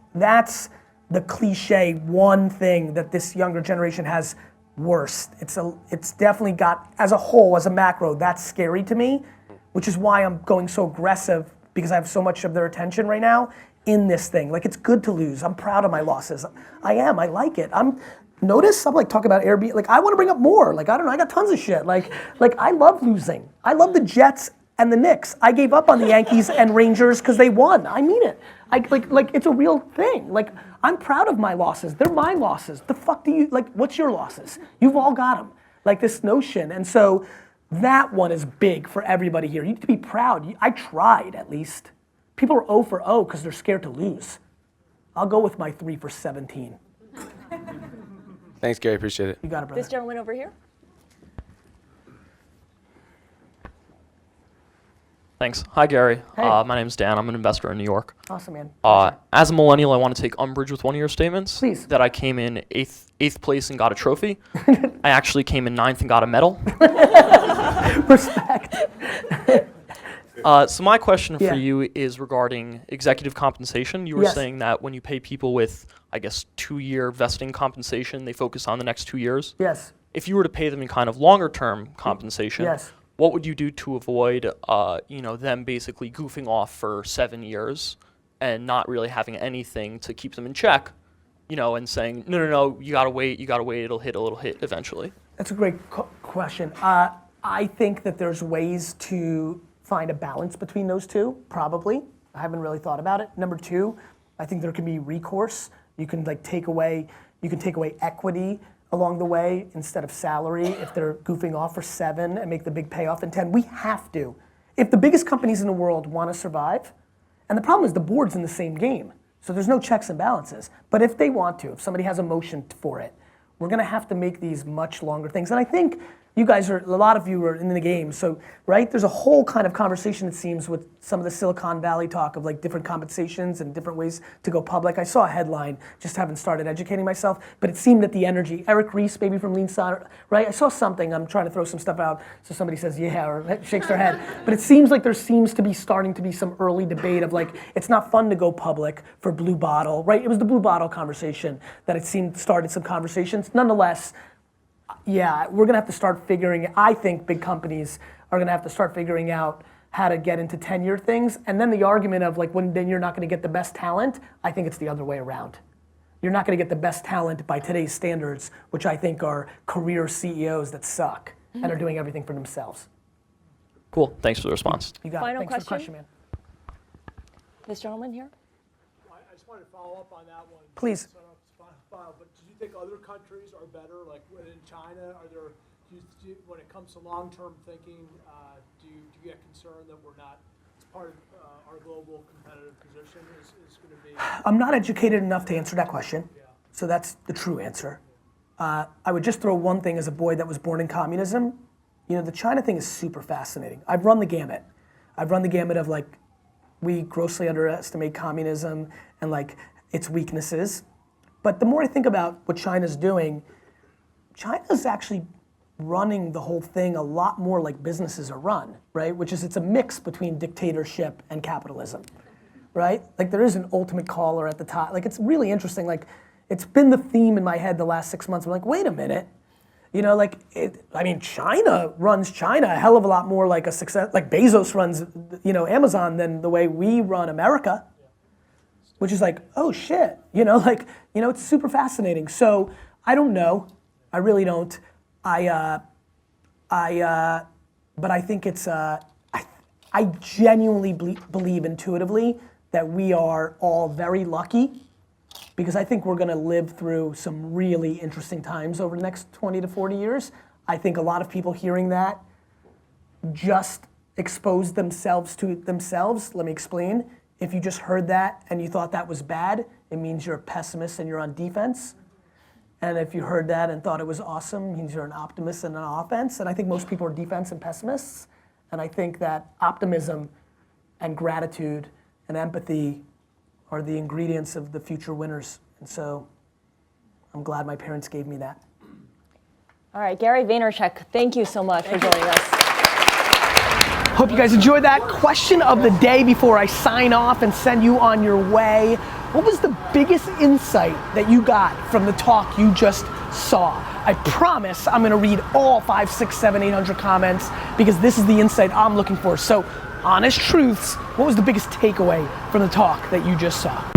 Speaker 1: the cliche one thing that this younger generation has worse. It's definitely got, as a whole, as a macro, that's scary to me, which is why I'm going so aggressive because I have so much of their attention right now in this thing. Like, it's good to lose. I'm proud of my losses. I am. I like it. Notice I'm like talking about Airbnb. Like I want to bring up more. Like I don't know. I got tons of shit. Like I love losing. I love the Jets and the Knicks. I gave up on the Yankees and Rangers because they won. I mean it. Like it's a real thing. Like I'm proud of my losses. They're my losses. The fuck do you like? What's your losses? You've all got them. Like this notion. And so that one is big for everybody here. You need to be proud. I tried at least. People are 0 for 0 because they're scared to lose. I'll go with my 3 for 17.
Speaker 8: Thanks, Gary. Appreciate it.
Speaker 1: You got it, brother.
Speaker 6: This gentleman over here.
Speaker 12: Thanks. Hi, Gary.
Speaker 1: Hey.
Speaker 12: My name's Dan. I'm an investor in New York.
Speaker 1: Awesome, man.
Speaker 12: As a millennial, I want to take umbrage with one of your statements.
Speaker 1: Please.
Speaker 12: That I came in eighth place and got a trophy. I actually came in 9th and got a medal.
Speaker 1: Respect.
Speaker 12: So my question
Speaker 1: Yeah.
Speaker 12: for you is regarding executive compensation. You were
Speaker 1: Yes.
Speaker 12: saying that when you pay people with, I guess, 2-year vesting compensation, they focus on the next 2 years.
Speaker 1: Yes.
Speaker 12: If you were to pay them in kind of longer term compensation,
Speaker 1: Yes.
Speaker 12: what would you do to avoid, them basically goofing off for 7 years and not really having anything to keep them in check, and saying, no, you gotta wait, it'll hit eventually.
Speaker 1: That's a great question. I think that there's ways to find a balance between those two, probably. I haven't really thought about it. Number 2, I think there can be recourse. You can take away equity along the way instead of salary if they're goofing off for 7 and make the big payoff in 10. We have to. If the biggest companies in the world want to survive, and the problem is the board's in the same game, so there's no checks and balances. But if they want to, if somebody has a motion for it, we're gonna have to make these much longer things. And I think you guys a lot of you are in the game, so, right? There's a whole kind of conversation, it seems, with some of the Silicon Valley talk of like different compensations and different ways to go public. I saw a headline, just haven't started educating myself, but it seemed that the energy, Eric Ries, maybe from Lean Startup, right? I saw something, I'm trying to throw some stuff out, so somebody says, yeah, or shakes their head. But it seems like there seems to be starting to be some early debate of like, it's not fun to go public for Blue Bottle, right? It was the Blue Bottle conversation that it seemed started some conversations. Nonetheless, yeah, we're gonna have to start I think big companies are gonna have to start figuring out how to get into 10-year things. And then the argument of like, then you're not gonna get the best talent, I think it's the other way around. You're not gonna get the best talent by today's standards, which I think are career CEOs that suck and are doing everything for themselves.
Speaker 12: Cool, thanks for the response.
Speaker 1: You got
Speaker 6: Final
Speaker 1: it. Thanks
Speaker 6: question?
Speaker 1: for the question, man.
Speaker 6: This gentleman here.
Speaker 13: I just wanted to follow up on that one.
Speaker 1: Please.
Speaker 13: But do you think other countries are better? Like in China, when it comes to long-term thinking, do you get concerned that we're not, as part of our global competitive position is going to be?
Speaker 1: I'm not educated enough to answer that question, so that's the true answer. I would just throw one thing as a boy that was born in communism. The China thing is super fascinating. I've run the gamut. I've run the gamut of like, we grossly underestimate communism and like its weaknesses. But the more I think about what China's doing, China's actually running the whole thing a lot more like businesses are run, right? Which is it's a mix between dictatorship and capitalism, right? Like there is an ultimate caller at the top. Like it's really interesting. Like it's been the theme in my head the last 6 months. I'm like, wait a minute. China runs China a hell of a lot more like a success, like Bezos runs, Amazon than the way we run America. Which is like, oh shit, it's super fascinating. So I don't know, I really don't. But I think it's, I genuinely believe intuitively that we are all very lucky because I think we're gonna live through some really interesting times over the next 20 to 40 years. I think a lot of people hearing that just expose themselves to themselves. Let me explain. If you just heard that and you thought that was bad, it means you're a pessimist and you're on defense. And if you heard that and thought it was awesome, it means you're an optimist and an offense. And I think most people are defense and pessimists. And I think that optimism and gratitude and empathy are the ingredients of the future winners. And so I'm glad my parents gave me that.
Speaker 6: All right, Gary Vaynerchuk, thank you so much for joining us.
Speaker 1: Hope you guys enjoyed that. Question of the day before I sign off and send you on your way. What was the biggest insight that you got from the talk you just saw? I promise I'm gonna read all 5, 6, 7, 800 comments because this is the insight I'm looking for. So, honest truths, what was the biggest takeaway from the talk that you just saw?